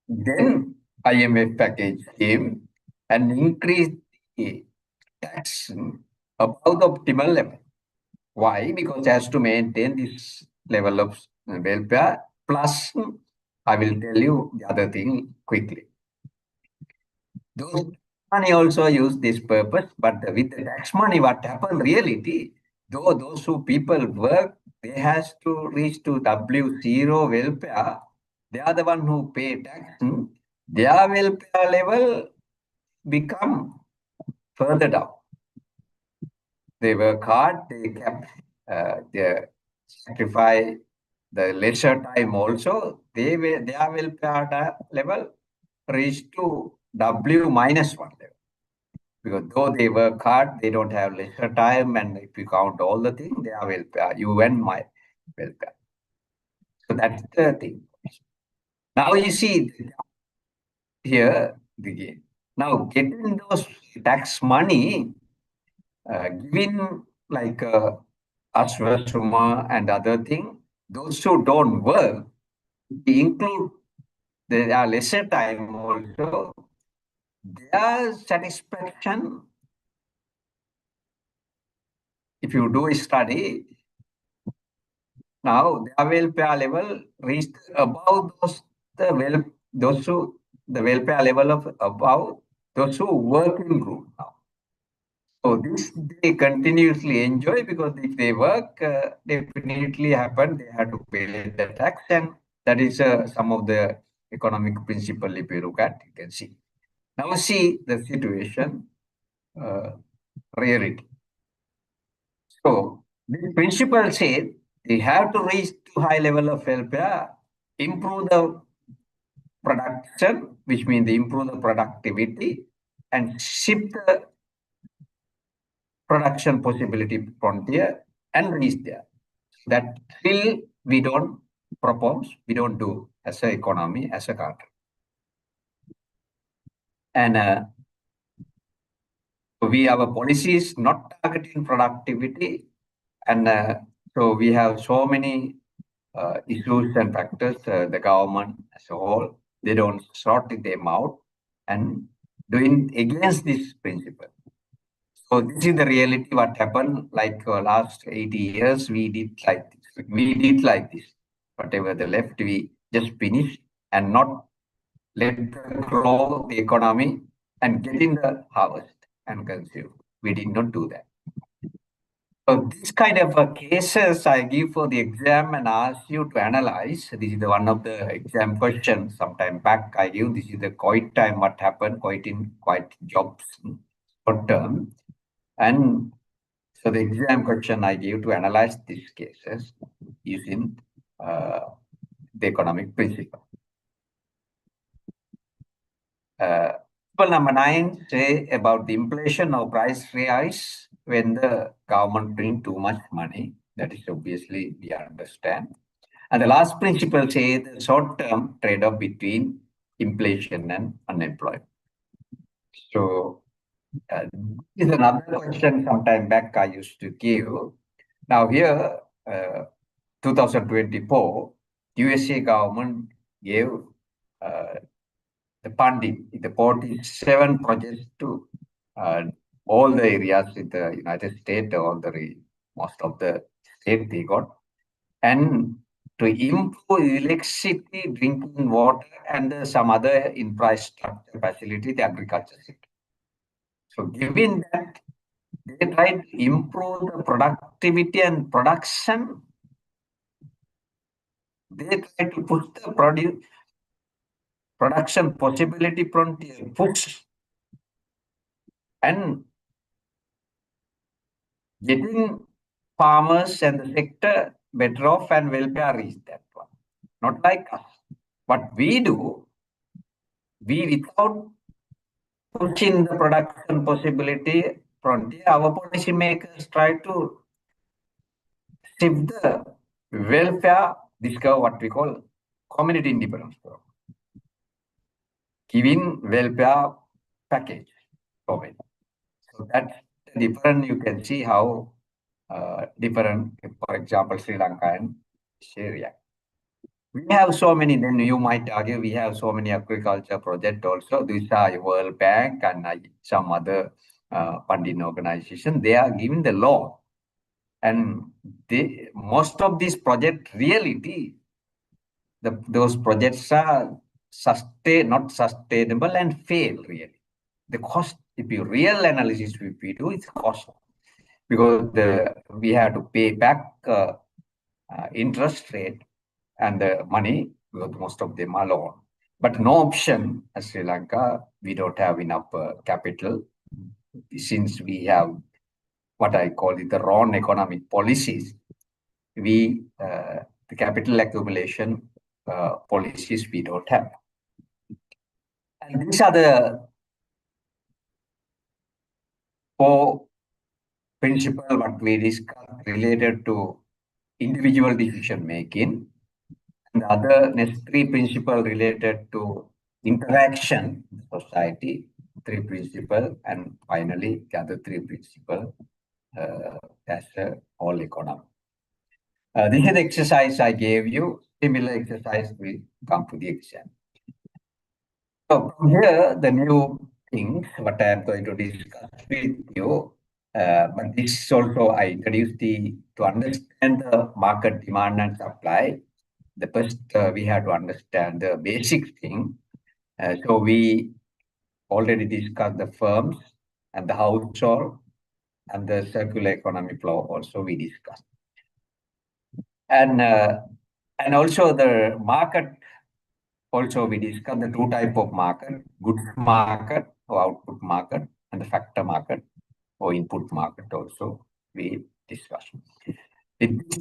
Then IMF package came and increased the tax above the optimal level. Why? Because it has to maintain this level of welfare. Plus, I will tell you the other thing quickly. Those money also use this purpose, but with the tax money, what happened reality, though those who people work, they has to reach to W0 welfare. They are the one who pay tax. Their welfare level become further down. They work hard, they kept their sacrifice the leisure time also, their welfare level reached to W-1 level. Because though they work hard, they don't have leisure time, and if you count all the things, they are welfare, you and my welfare. So that's the thing. Now you see here, now getting those tax money, giving like Ashwasuma and other thing, those who don't work, we include their leisure time also, their satisfaction, if you do a study, now their welfare level reached above the welfare level of above those who work in group now. So this they continuously enjoy, because if they work, definitely happen, they have to pay the tax, and that is some of the economic principle if you look at, you can see. Now see the situation, reality. So this principle says they have to reach to high level of welfare, improve the production, which means they improve the productivity, and shift the production possibility frontier and reach there. That still we don't propose, we don't do as an economy, as a country. And we have a policies not targeting productivity, and so we have so many issues and factors. The government as a whole, they don't sort them out and doing against this principle. So this is the reality what happened, like last 80 years, we did like this. We did like this. Whatever the left, we just finish and not let grow the economy and get in the harvest and consume. We did not do that. So this kind of cases I give for the exam and ask you to analyze. This is one of the exam questions sometime back I give. This is the COVID time, what happened, quite jobs short term. And so the exam question I give to analyze these cases using the economic principle. Number 9 say about the inflation or price rise when the government print too much money. That is obviously we understand. And the last principle say the short-term trade-off between inflation and unemployment. So This is another question sometime back I used to give. Now here, 2024, USA government gave the funding, the 47 projects to all the areas in the United States, most of the states they got, and to improve electricity, drinking water, and some other infrastructure facility, the agriculture sector. So given that, they try to improve the productivity and production. They try to push the production possibility frontier, push, and getting farmers and the sector better off and welfare is that one. Not like us. What we do, without pushing the production possibility frontier, our policy makers try to shift the welfare, discover what we call community independence program, giving welfare package for it. So that's different. You can see how different, for example, Sri Lanka and Syria. We have so many, then you might argue, we have so many agriculture projects also. These are World Bank and some other funding organization. They are giving the law. And most of these project reality, those projects are not sustainable and fail really. The cost, if you real analysis we do, it's cost. Because we have to pay back interest rate and the money, because most of them are loan. But no option as Sri Lanka, we don't have enough capital, since we have what I call it the wrong economic policies. The capital accumulation policies we don't have. And these are the 4 principles what we discussed related to individual decision making. And the other next 3 principles related to interaction in society, 3 principles, and finally the other 3 principles as a whole economy. This is the exercise I gave you. Similar exercise will come to the exam. So from here, the new things what I am going to discuss with you. But this also I introduced to understand the market demand and supply. The first we have to understand the basic thing. So we already discussed the firms and the household and the circular economy flow also we discussed. And also the market, also we discussed the 2 types of market, goods market or output market, and the factor market or input market also we discussed. In this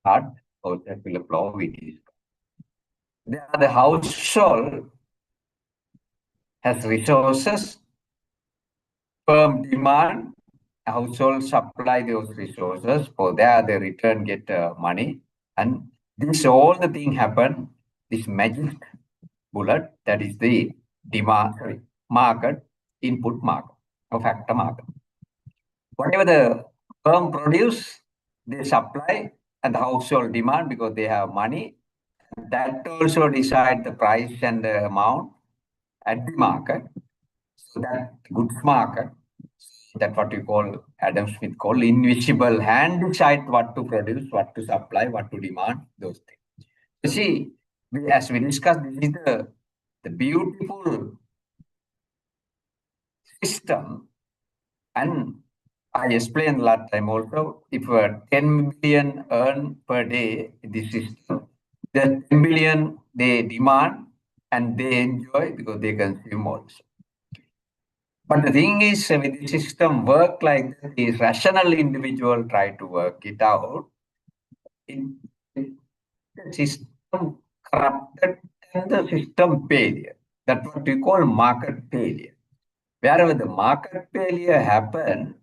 part or circular flow we discussed. The household has resources, firm demand, household supply those resources, for that they return get money, and this all the thing happen, this magic bullet, that is the demand, market, input market or factor market. Whatever the firm produce, they supply, and the household demand because they have money. That also decide the price and the amount at the market. So that goods market, that's what we call, Adam Smith called invisible hand, decide what to produce, what to supply, what to demand, those things. You see, as we discussed, this is the beautiful system. And I explained last time also, if 10 billion earn per day in this system, the 10 billion they demand and they enjoy because they consume also. But the thing is, with the system work like that, the rational individual try to work it out. The system corrupted and the system failure. That's what we call market failure. Wherever the market failure happen,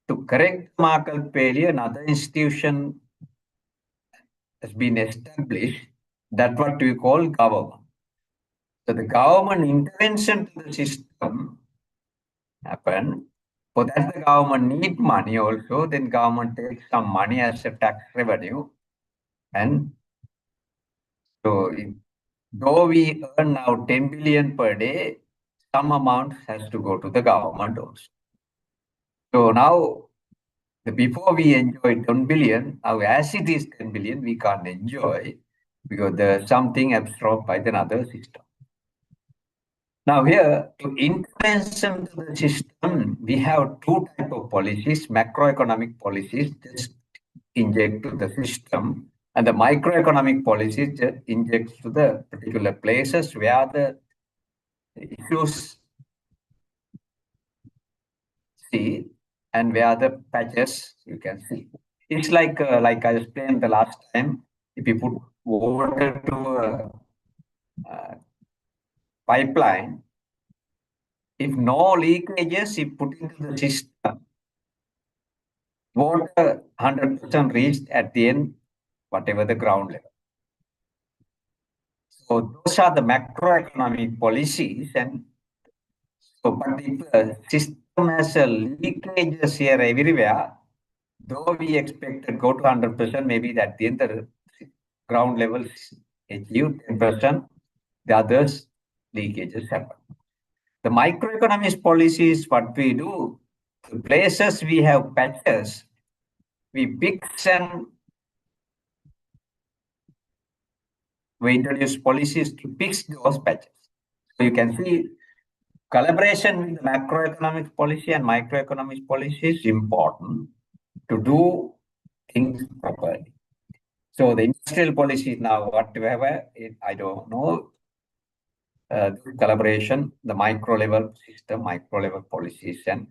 to correct market failure, another institution has been established. That's what we call government. So the government intervention to the system happen. For that, the government need money also. Then government takes some money as a tax revenue. And so though we earn now 10 billion per day, some amount has to go to the government also. So now, before we enjoy 10 billion, now as it is 10 billion, we can't enjoy because there's something absorbed by another system. Now here, to intervention to the system, we have two types of policies, macroeconomic policies just inject to the system, and the microeconomic policies just inject to the particular places where the issues see and where the patches you can see. It's like I explained the last time, if you put water to a pipeline, if no leakages, if put into the system, water 100% reached at the end, whatever the ground level. So those are the macroeconomic policies. And so, but if the system has a leakages here everywhere, though we expect to go to 100%, maybe at the end the ground levels achieve 10%, the others leakages happen. The microeconomics policy is what we do. The places we have patches, we fix and we introduce policies to fix those patches. So you can see collaboration with the macroeconomic policy and microeconomic policy is important to do things properly. So the industrial policy now, whatever, I don't know, collaboration, the micro level system, micro level policies, and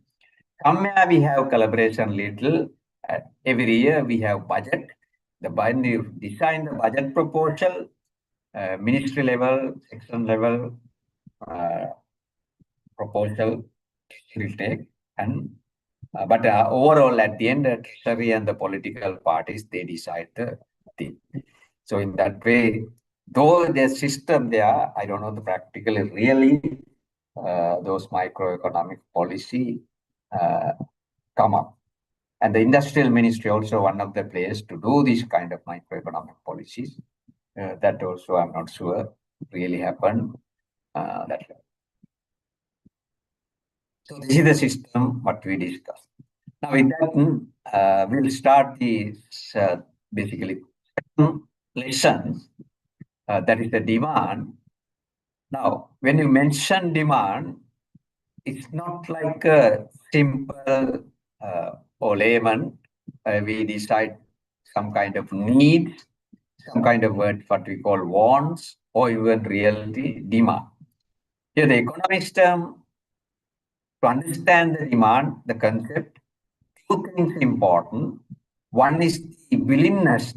somewhere we have collaboration little. Every year we have budget. When you design the budget proposal, ministry level, section level proposal will take, and but overall at the end, the treasury and the political parties, they decide the thing. So in that way, though the system there, I don't know the practically really those microeconomic policy come up. And the industrial ministry also one of the players to do this kind of microeconomic policies. That also I'm not sure really happened. So this is the system what we discussed. Now with that, we'll start the basically lessons. That is the demand. Now, when you mention demand, it's not like a simple or layman. We decide some kind of needs, some kind of word what we call wants, or even reality demand. Here, the economics term, to understand the demand, the concept, two things important. One is the willingness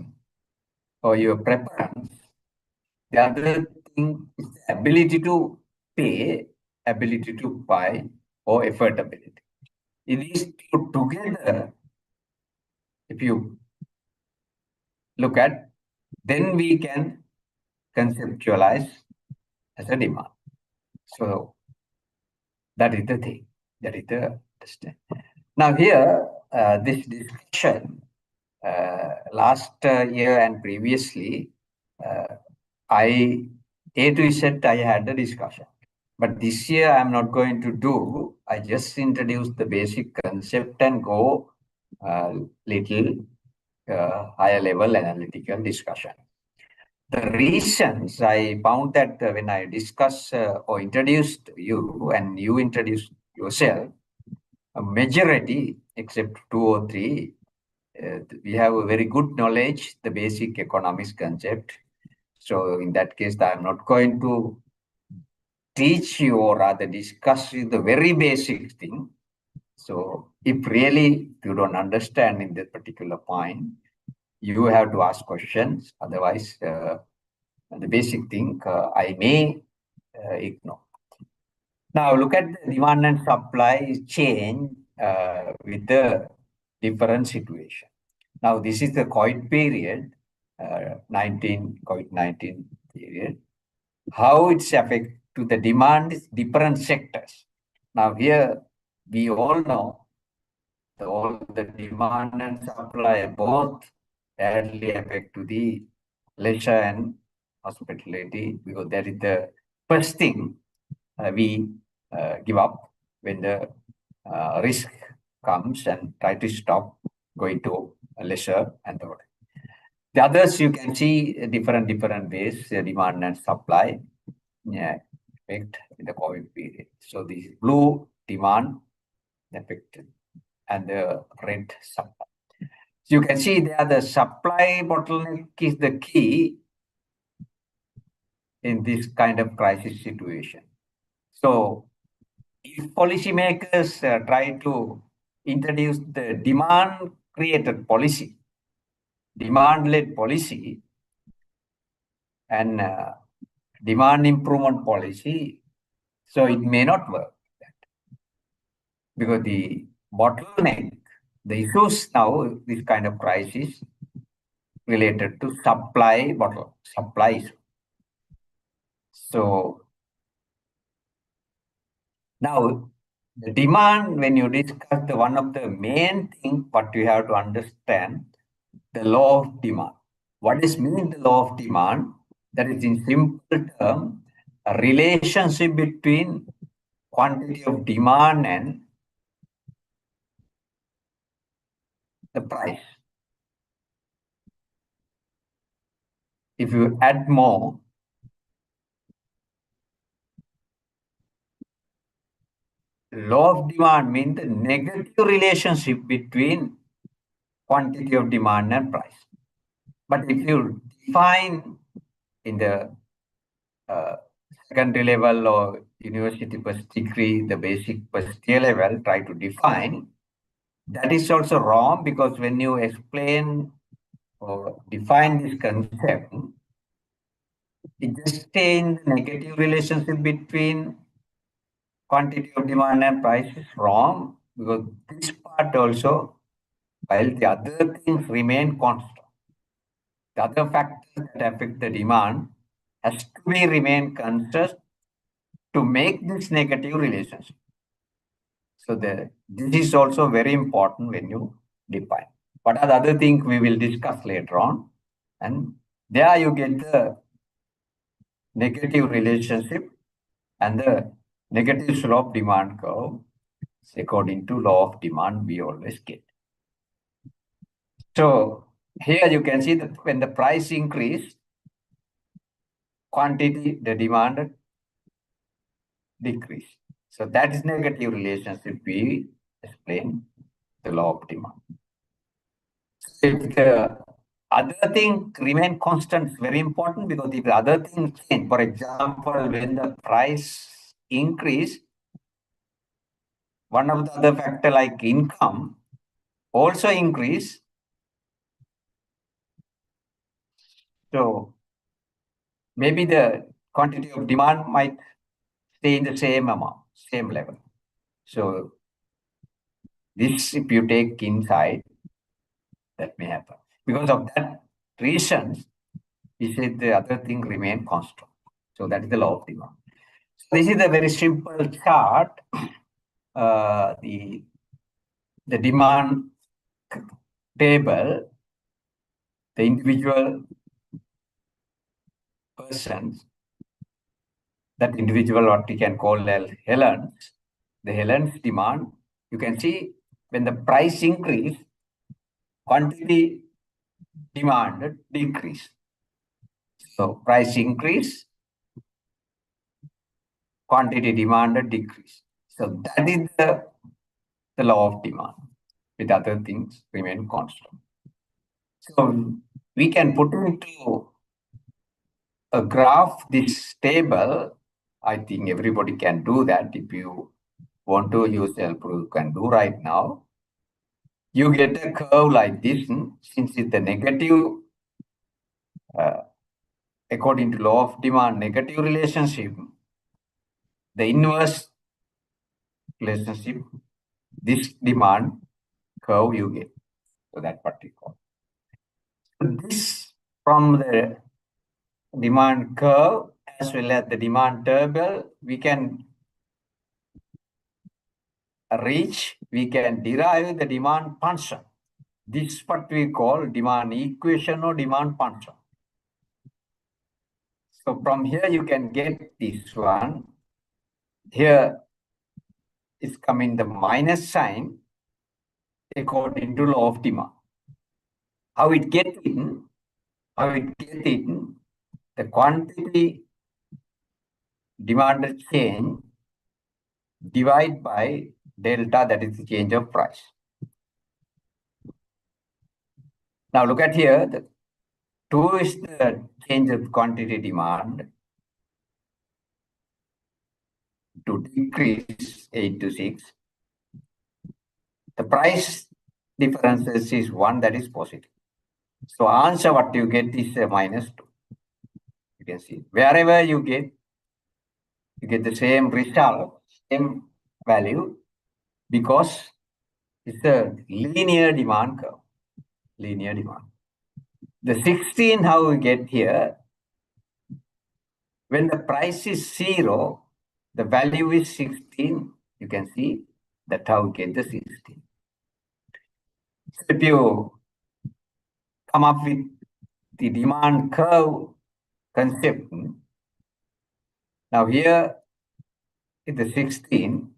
or your preference. The other thing is the ability to pay, ability to buy, or affordability. In these two together, if you look at, then we can conceptualize as a demand. So that is the thing. That is the understanding. Now here, this discussion last year and previously, A to Z, I had a discussion. But this year, I'm not going to do. I just introduced the basic concept and go little higher level analytical discussion. The reasons I found that when I discussed or introduced you and you introduced yourself, a majority, except 2 or 3, we have a very good knowledge, the basic economics concept. So in that case, I'm not going to teach you or rather discuss you the very basic thing. So if really you don't understand in that particular point, you have to ask questions. Otherwise, the basic thing I may ignore. Now look at the demand and supply chain with the different situation. Now this is the COVID period, COVID-19 period. How it's affect to the demand is different sectors. Now here, we all know all the demand and supply both badly affect to the leisure and hospitality, because that is the first thing we give up when the risk comes and try to stop going to leisure and all. The others you can see different ways, demand and supply effect in the COVID period. So this blue demand affected and the red supply. So you can see there the supply bottleneck is the key in this kind of crisis situation. So if policymakers try to introduce the demand-created policy, demand-led policy, and demand improvement policy, so it may not work. Because the bottleneck, the issues now, this kind of crisis related to supply issue. So now the demand, when you discuss the one of the main things, what you have to understand, the law of demand. What is mean the law of demand? That is in simple term, a relationship between quantity of demand and the price. If you add more, law of demand means the negative relationship between quantity of demand and price. But if you define in the secondary level or university first degree, the basic first year level, try to define, that is also wrong, because when you explain or define this concept, it just stays in the negative relationship between quantity of demand and price is wrong, because this part also, while the other things remain constant, the other factors that affect the demand has to be remain constant to make this negative relationship. So this is also very important when you define. What are the other things we will discuss later on, and there you get the negative relationship and the negative slope demand curve according to law of demand we always get. So here you can see that when the price increase, quantity, the demand decrease. So that is negative relationship we explain the law of demand. If the other thing remain constant, is very important, because if the other things change, for example, when the price increase, one of the other factor like income also increase. So maybe the quantity of demand might stay in the same amount, same level. So this, if you take inside, that may happen. Because of that reason, we said the other thing remain constant. So that is the law of demand. So this is a very simple chart. The demand table, the individual persons, that individual what we can call Helens, the Helens demand, you can see when the price increase, quantity demanded decrease. So price increase, quantity demanded decrease. So that is the law of demand, with other things remain constant. So we can put into a graph this table. I think everybody can do that. If you want to use help, you can do right now. You get a curve like this, since it's the negative, according to law of demand, negative relationship, the inverse relationship, this demand curve you get. So that's what we call. This from the demand curve as well as the demand table, we can reach, we can derive the demand function. This is what we call demand equation or demand function. So from here you can get this one. Here is coming the minus sign according to law of demand. How it get in? The quantity demanded change divided by delta, that is the change of price. Now look at here, the 2 is the change of quantity demand to decrease 8 to 6. The price differences is 1, that is positive. So answer what you get is minus 2. You can see wherever you get the same result, same value, because it's a linear demand curve. Linear demand. The 16, how we get here, when the price is 0, the value is 16. You can see that's how we get the 16. So if you come up with the demand curve concept, now here is the 16.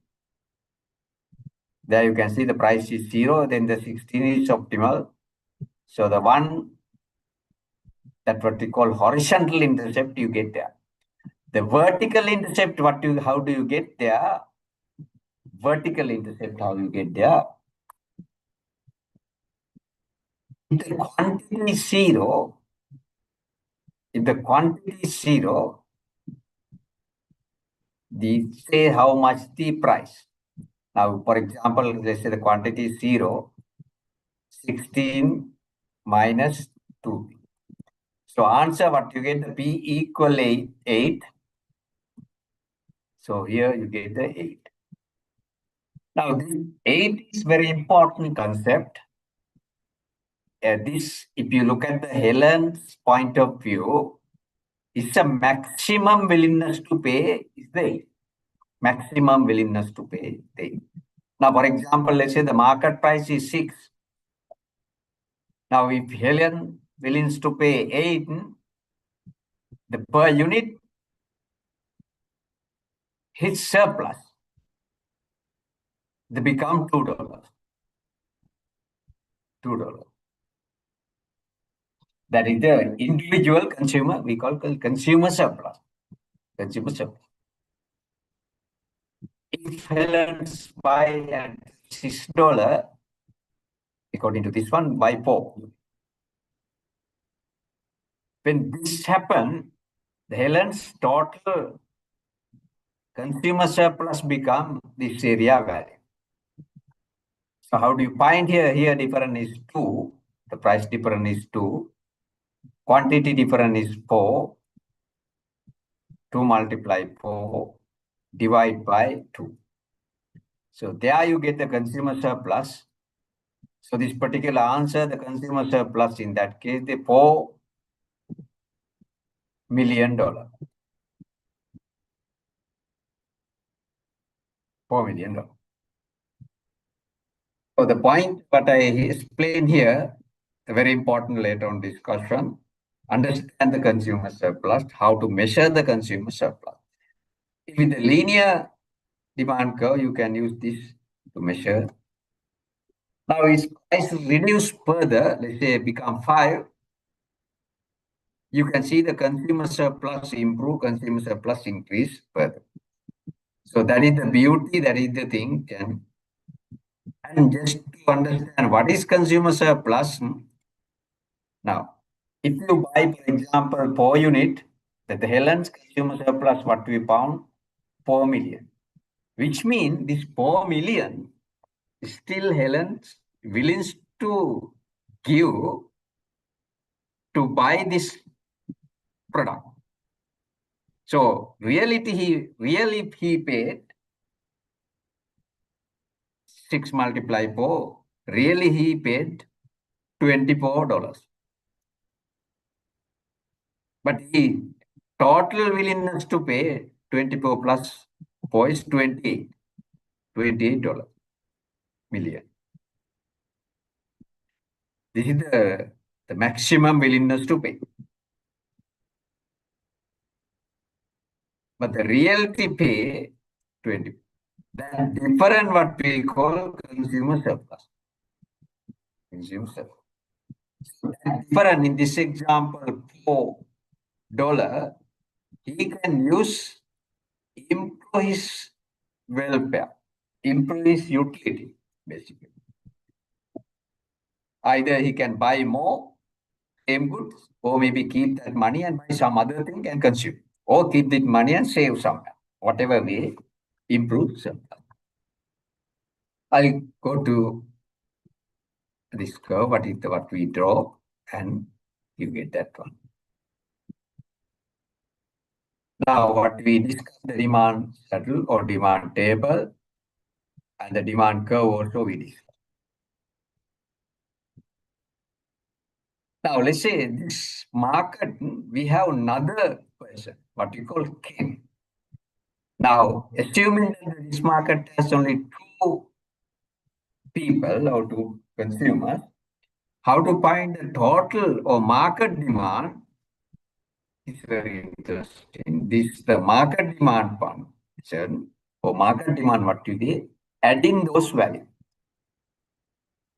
There you can see the price is 0, then the 16 is optimal. So the one that what we call horizontal intercept you get there. The vertical intercept, how do you get there? Vertical intercept, how you get there? If the quantity is 0, say how much the price. Now, for example, let's say the quantity is 0, 16 minus 2. So answer what you get, the P equal 8. So here you get the 8. Now this 8 is very important concept. This, if you look at the Helen's point of view, it's a maximum willingness to pay is the 8. Maximum willingness to pay is the 8. Now, for example, let's say the market price is 6. Now, if Helen willing to pay 8, the per unit his surplus, they become $2. $2. That is the individual consumer, we call consumer surplus. Consumer surplus. If Helen's buy at $6, according to this one, buy 4. When this happens, the Helen's total consumer surplus become this area value. So how do you find here? Here difference is 2. The price difference is 2. Quantity difference is 4. 2 multiply 4. Divide by 2. So there you get the consumer surplus. So this particular answer, the consumer surplus in that case, the $4 million. $4 million. So the point that I explained here, very important later on discussion, understand the consumer surplus, how to measure the consumer surplus. With the linear demand curve, you can use this to measure. Now its price reduce further, let's say become 5. You can see the consumer surplus improve, consumer surplus increase further. So that is the beauty, that is the thing. And just to understand what is consumer surplus. Now, if you buy, for example, 4 unit, that the Helen's consumer surplus, what we found, 4 million. Which means this 4 million is still Helen's willing to give to buy this product. So really he paid 6 multiply 4, really he paid $24. But he total willingness to pay 24 plus 4 is $28. million. This is the maximum willingness to pay. But the reality pay 20. That different what we call consumer surplus. Consumer surplus. Different in this example, $4, he can use, improve his welfare, improve his utility, basically. Either he can buy more same goods, or maybe keep that money and buy some other thing and consume, or keep that money and save somewhere. Whatever way, improve surplus. I'll go to this curve, what we draw, and you get that one. Now, what we discussed, the demand saddle or demand table, and the demand curve also we discussed. Now, let's say this market, we have another person, what we call Ken. Now, assuming that this market has only 2 people or 2 consumers, how to find the total or market demand is very interesting. This the market demand function or market demand, what you did, adding those values.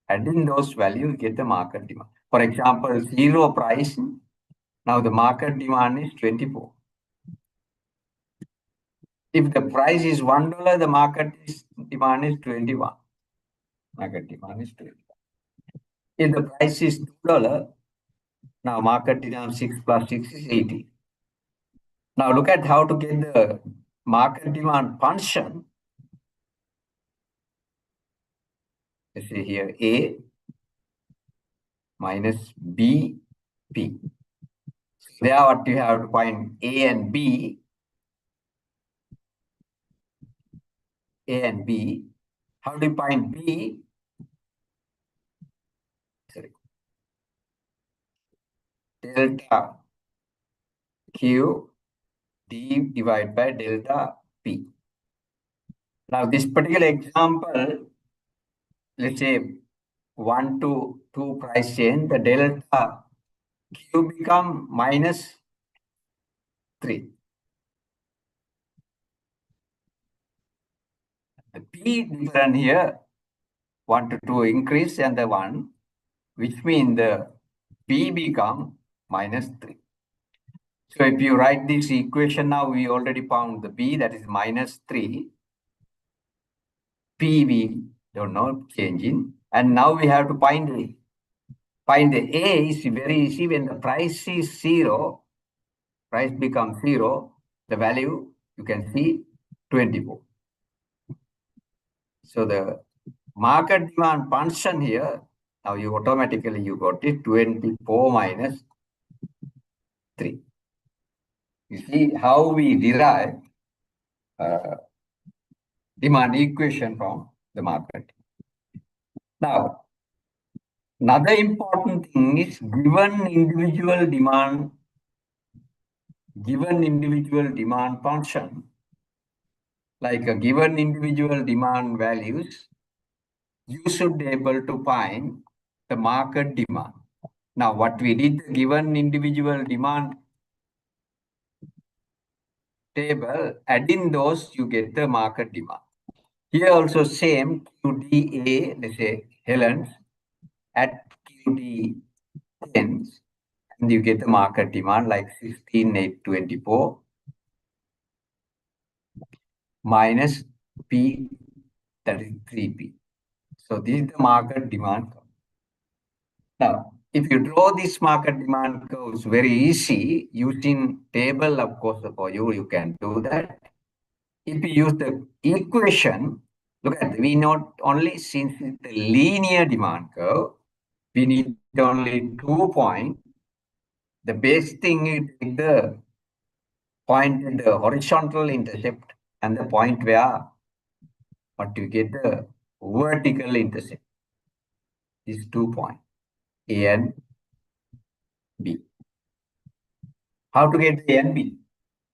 Adding those values, get the market demand. For example, 0 price, now the market demand is 24. If the price is $1, the market demand is 21. Market demand is 21. If the price is $2, now market demand 6 plus 6 is 80. Now look at how to get the market demand function. Let's say here A minus B, P. There what you have to find A and B. A and B. How do you find B? Sorry. Delta Q D divided by delta P. Now this particular example, let's say 1 to 2 price change, the delta Q become minus 3. The P different here, 1 to 2 increase and the 1, which means the P become minus 3. So if you write this equation now, we already found the B, that is minus 3. P we don't know, changing. And now we have to find A. Find the A is very easy. When the price is 0, price becomes 0, the value you can see 24. So the market demand function here, now you automatically you got it 24 minus 3. You see how we derive demand equation from the market. Now, another important thing is given individual demand function, like a given individual demand values, you should be able to find the market demand. Now, what we did, the given individual demand table, adding those, you get the market demand. Here also same QDA, let's say Helen's, at QD tens, and you get the market demand like 16,824 minus P, that is 3P. So this is the market demand. Now, if you draw this market demand curve, it's very easy. Using table, of course, for you can do that. If you use the equation, look at, we not only, since it's the linear demand curve, we need only 2 points. The best thing is the point in the horizontal intercept and the point where what you get the vertical intercept. These 2 points, A and B. How to get the A and B?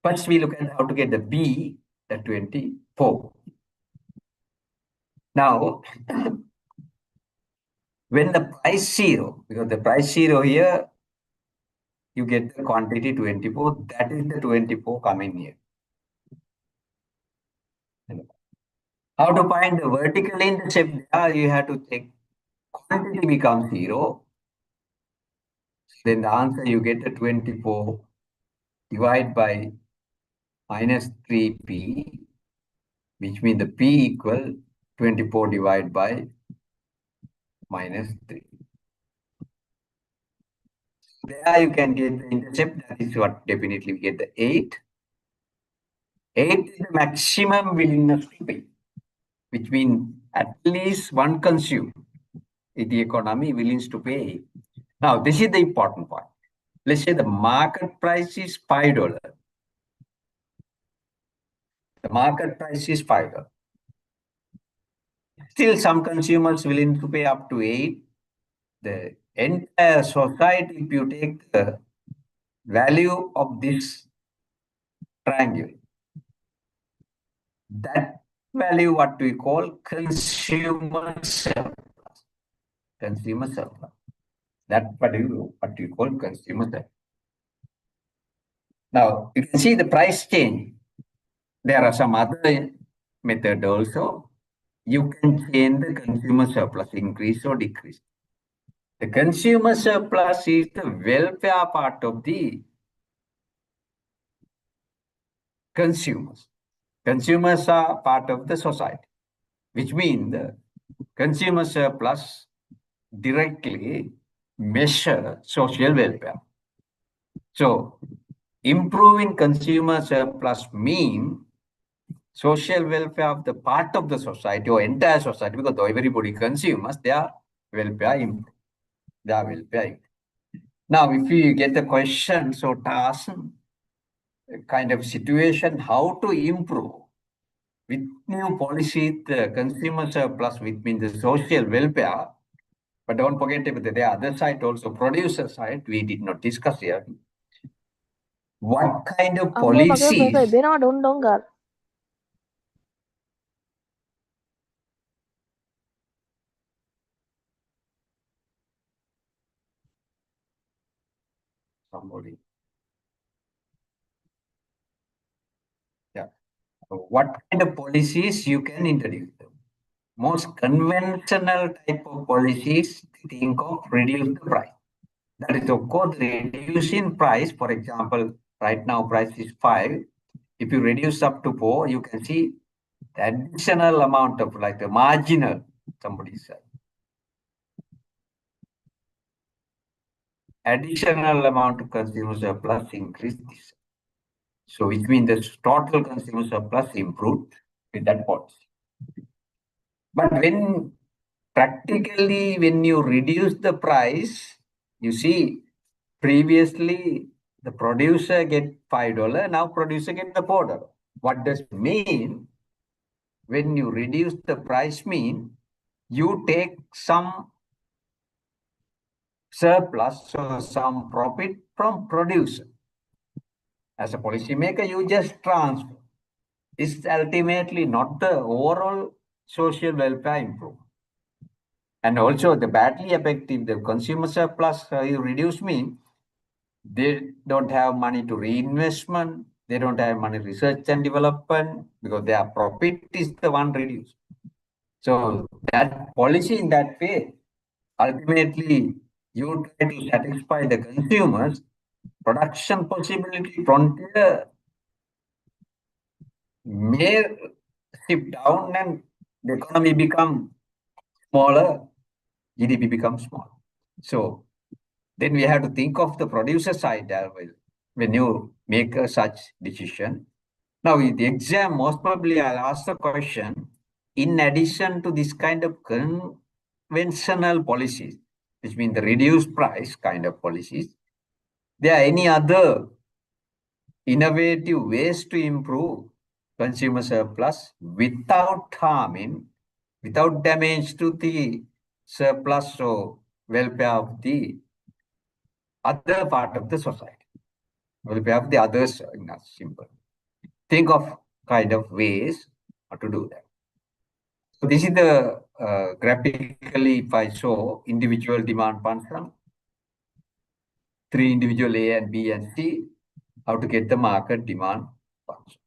First, we look at how to get the B, the 24. Now, When the price zero, because the price zero here, you get the quantity 24, that is the 24 coming here. How to find the vertical intercept? You have to take quantity becomes 0. Then the answer you get the 24 divided by minus 3p, which means the p equal 24 divided by minus 3. There you can get the intercept. That is what definitely we get the 8. 8 is the maximum willingness to pay, which means at least one consumer in the economy willing to pay. Now, this is the important point. Let's say the market price is $5. The market price is $5. Still, some consumers willing to pay up to 8. The entire society, if you take the value of this triangle, that value what we call consumer surplus. Consumer surplus. That's what you call consumer surplus. Now, you can see the price change. There are some other methods also. You can change the consumer surplus, increase or decrease. The consumer surplus is the welfare part of the consumers. Consumers are part of the society, which means the consumer surplus directly measure social welfare. So, improving consumer surplus means social welfare of the part of the society or entire society, because everybody consumers, their welfare improve. Their welfare improve. Now, if you get the question, so task, kind of situation, how to improve with new policy, the consumer surplus, which means the social welfare. But don't forget the other side also, producer side, we did not discuss here. What kind of policies? Somebody. Yeah. What kind of policies you can introduce? Most conventional type of policies, think of reduce the price. That is, of course, reducing price. For example, right now price is 5. If you reduce up to 4, you can see the additional amount of like the marginal, somebody said. Additional amount of consumer surplus increase this. So which means the total consumer surplus improved with that policy. But when practically, when you reduce the price, you see previously the producer get $5, now producer get the $4. What does it mean? When you reduce the price mean, you take some surplus or some profit from producer. As a policymaker, you just transfer. It's ultimately not the overall social welfare improvement. And also the badly effective, the consumer surplus you reduce mean, they don't have money to reinvestment, they don't have money research and development, because their profit is the one reduced. So that policy in that way, ultimately you try to satisfy the consumers, production possibility frontier may shift down and the economy become smaller, GDP becomes smaller. So then we have to think of the producer side as well when you make such decision. Now, in the exam, most probably I'll ask the question, in addition to this kind of conventional policies, which means the reduced price kind of policies, there are any other innovative ways to improve consumer surplus without harming, without damage to the surplus or welfare of the other part of the society. Welfare of the others, in a simple. Think of kind of ways how to do that. So this is the graphically, if I show individual demand function, 3 individual A and B and C, how to get the market demand function.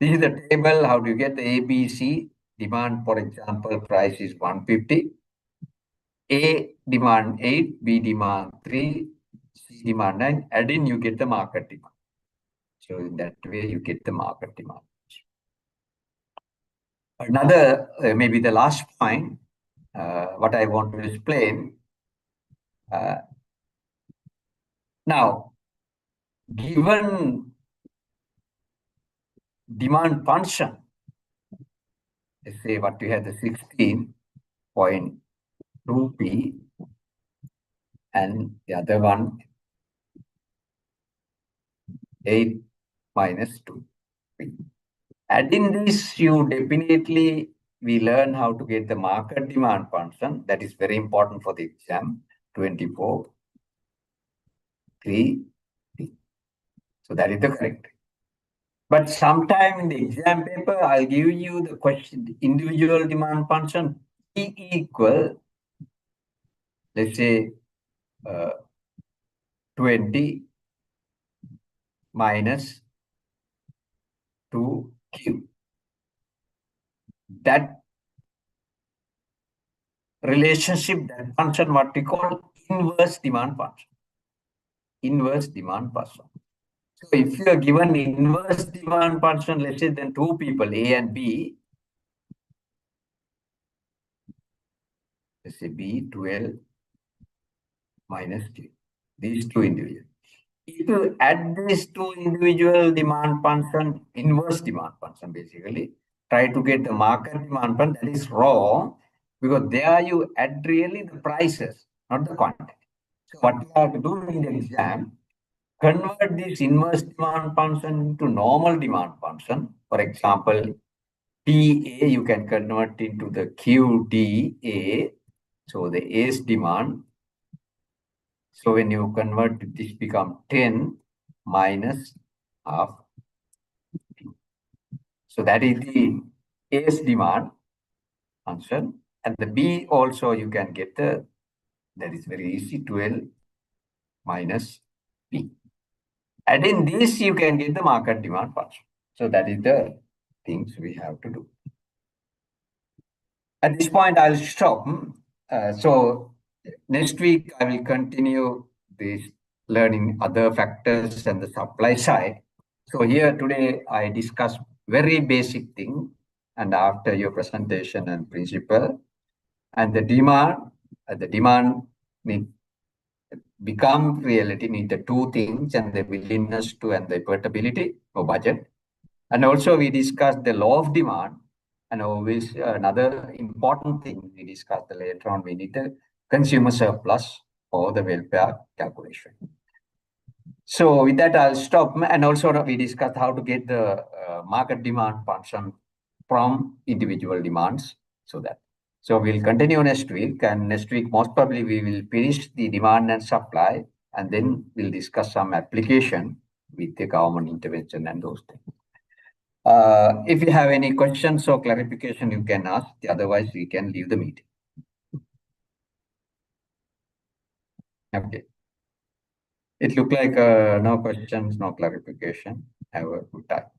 This is the table, how do you get the A, B, C demand, for example, price is 150. A demand 8, B demand 3, C demand 9, add in, you get the market demand. So in that way, you get the market demand. Another, maybe the last point, what I want to explain. Now, given demand function, let's say what we have the 16.2p and the other one 8 minus 2p. Adding this, you definitely, we learn how to get the market demand function. That is very important for the exam, 24, 3, p. So that is the correct. But sometime in the exam paper, I'll give you the question, individual demand function, P equal, let's say, 20 minus 2Q. That relationship, that function, what we call inverse demand function. Inverse demand function. So if you are given inverse demand function, let's say then 2 people, A and B, let's say B 12 minus 2, these 2 individuals. If you add these 2 individual demand function, inverse demand function basically, try to get the market demand function, that is wrong, because there you add really the prices, not the quantity. So what you have to do in the exam, convert this inverse demand function into normal demand function. For example, TA you can convert into the QDA. So the A's demand. So when you convert this become 10 minus half. So that is the A's demand function. And the B also you can get the, that is very easy, 12 minus P. And in this, you can get the market demand function. So that is the things we have to do. At this point, I'll stop. So next week, I will continue this learning other factors and the supply side. So here today, I discussed very basic thing. And after your presentation and principle, and the demand need become reality, need the 2 things, and the willingness to and the portability or budget. And also we discussed the law of demand, and always another important thing we discussed later on, we need the consumer surplus or the welfare calculation. So with that, I'll stop. And also we discussed how to get the market demand function from individual demands. So we'll continue next week, and next week most probably we will finish the demand and supply, and then we'll discuss some application with the government intervention and those things. If you have any questions or clarification, you can ask. Otherwise, we can leave the meeting. Okay. It looked like no questions, no clarification. Have a good time.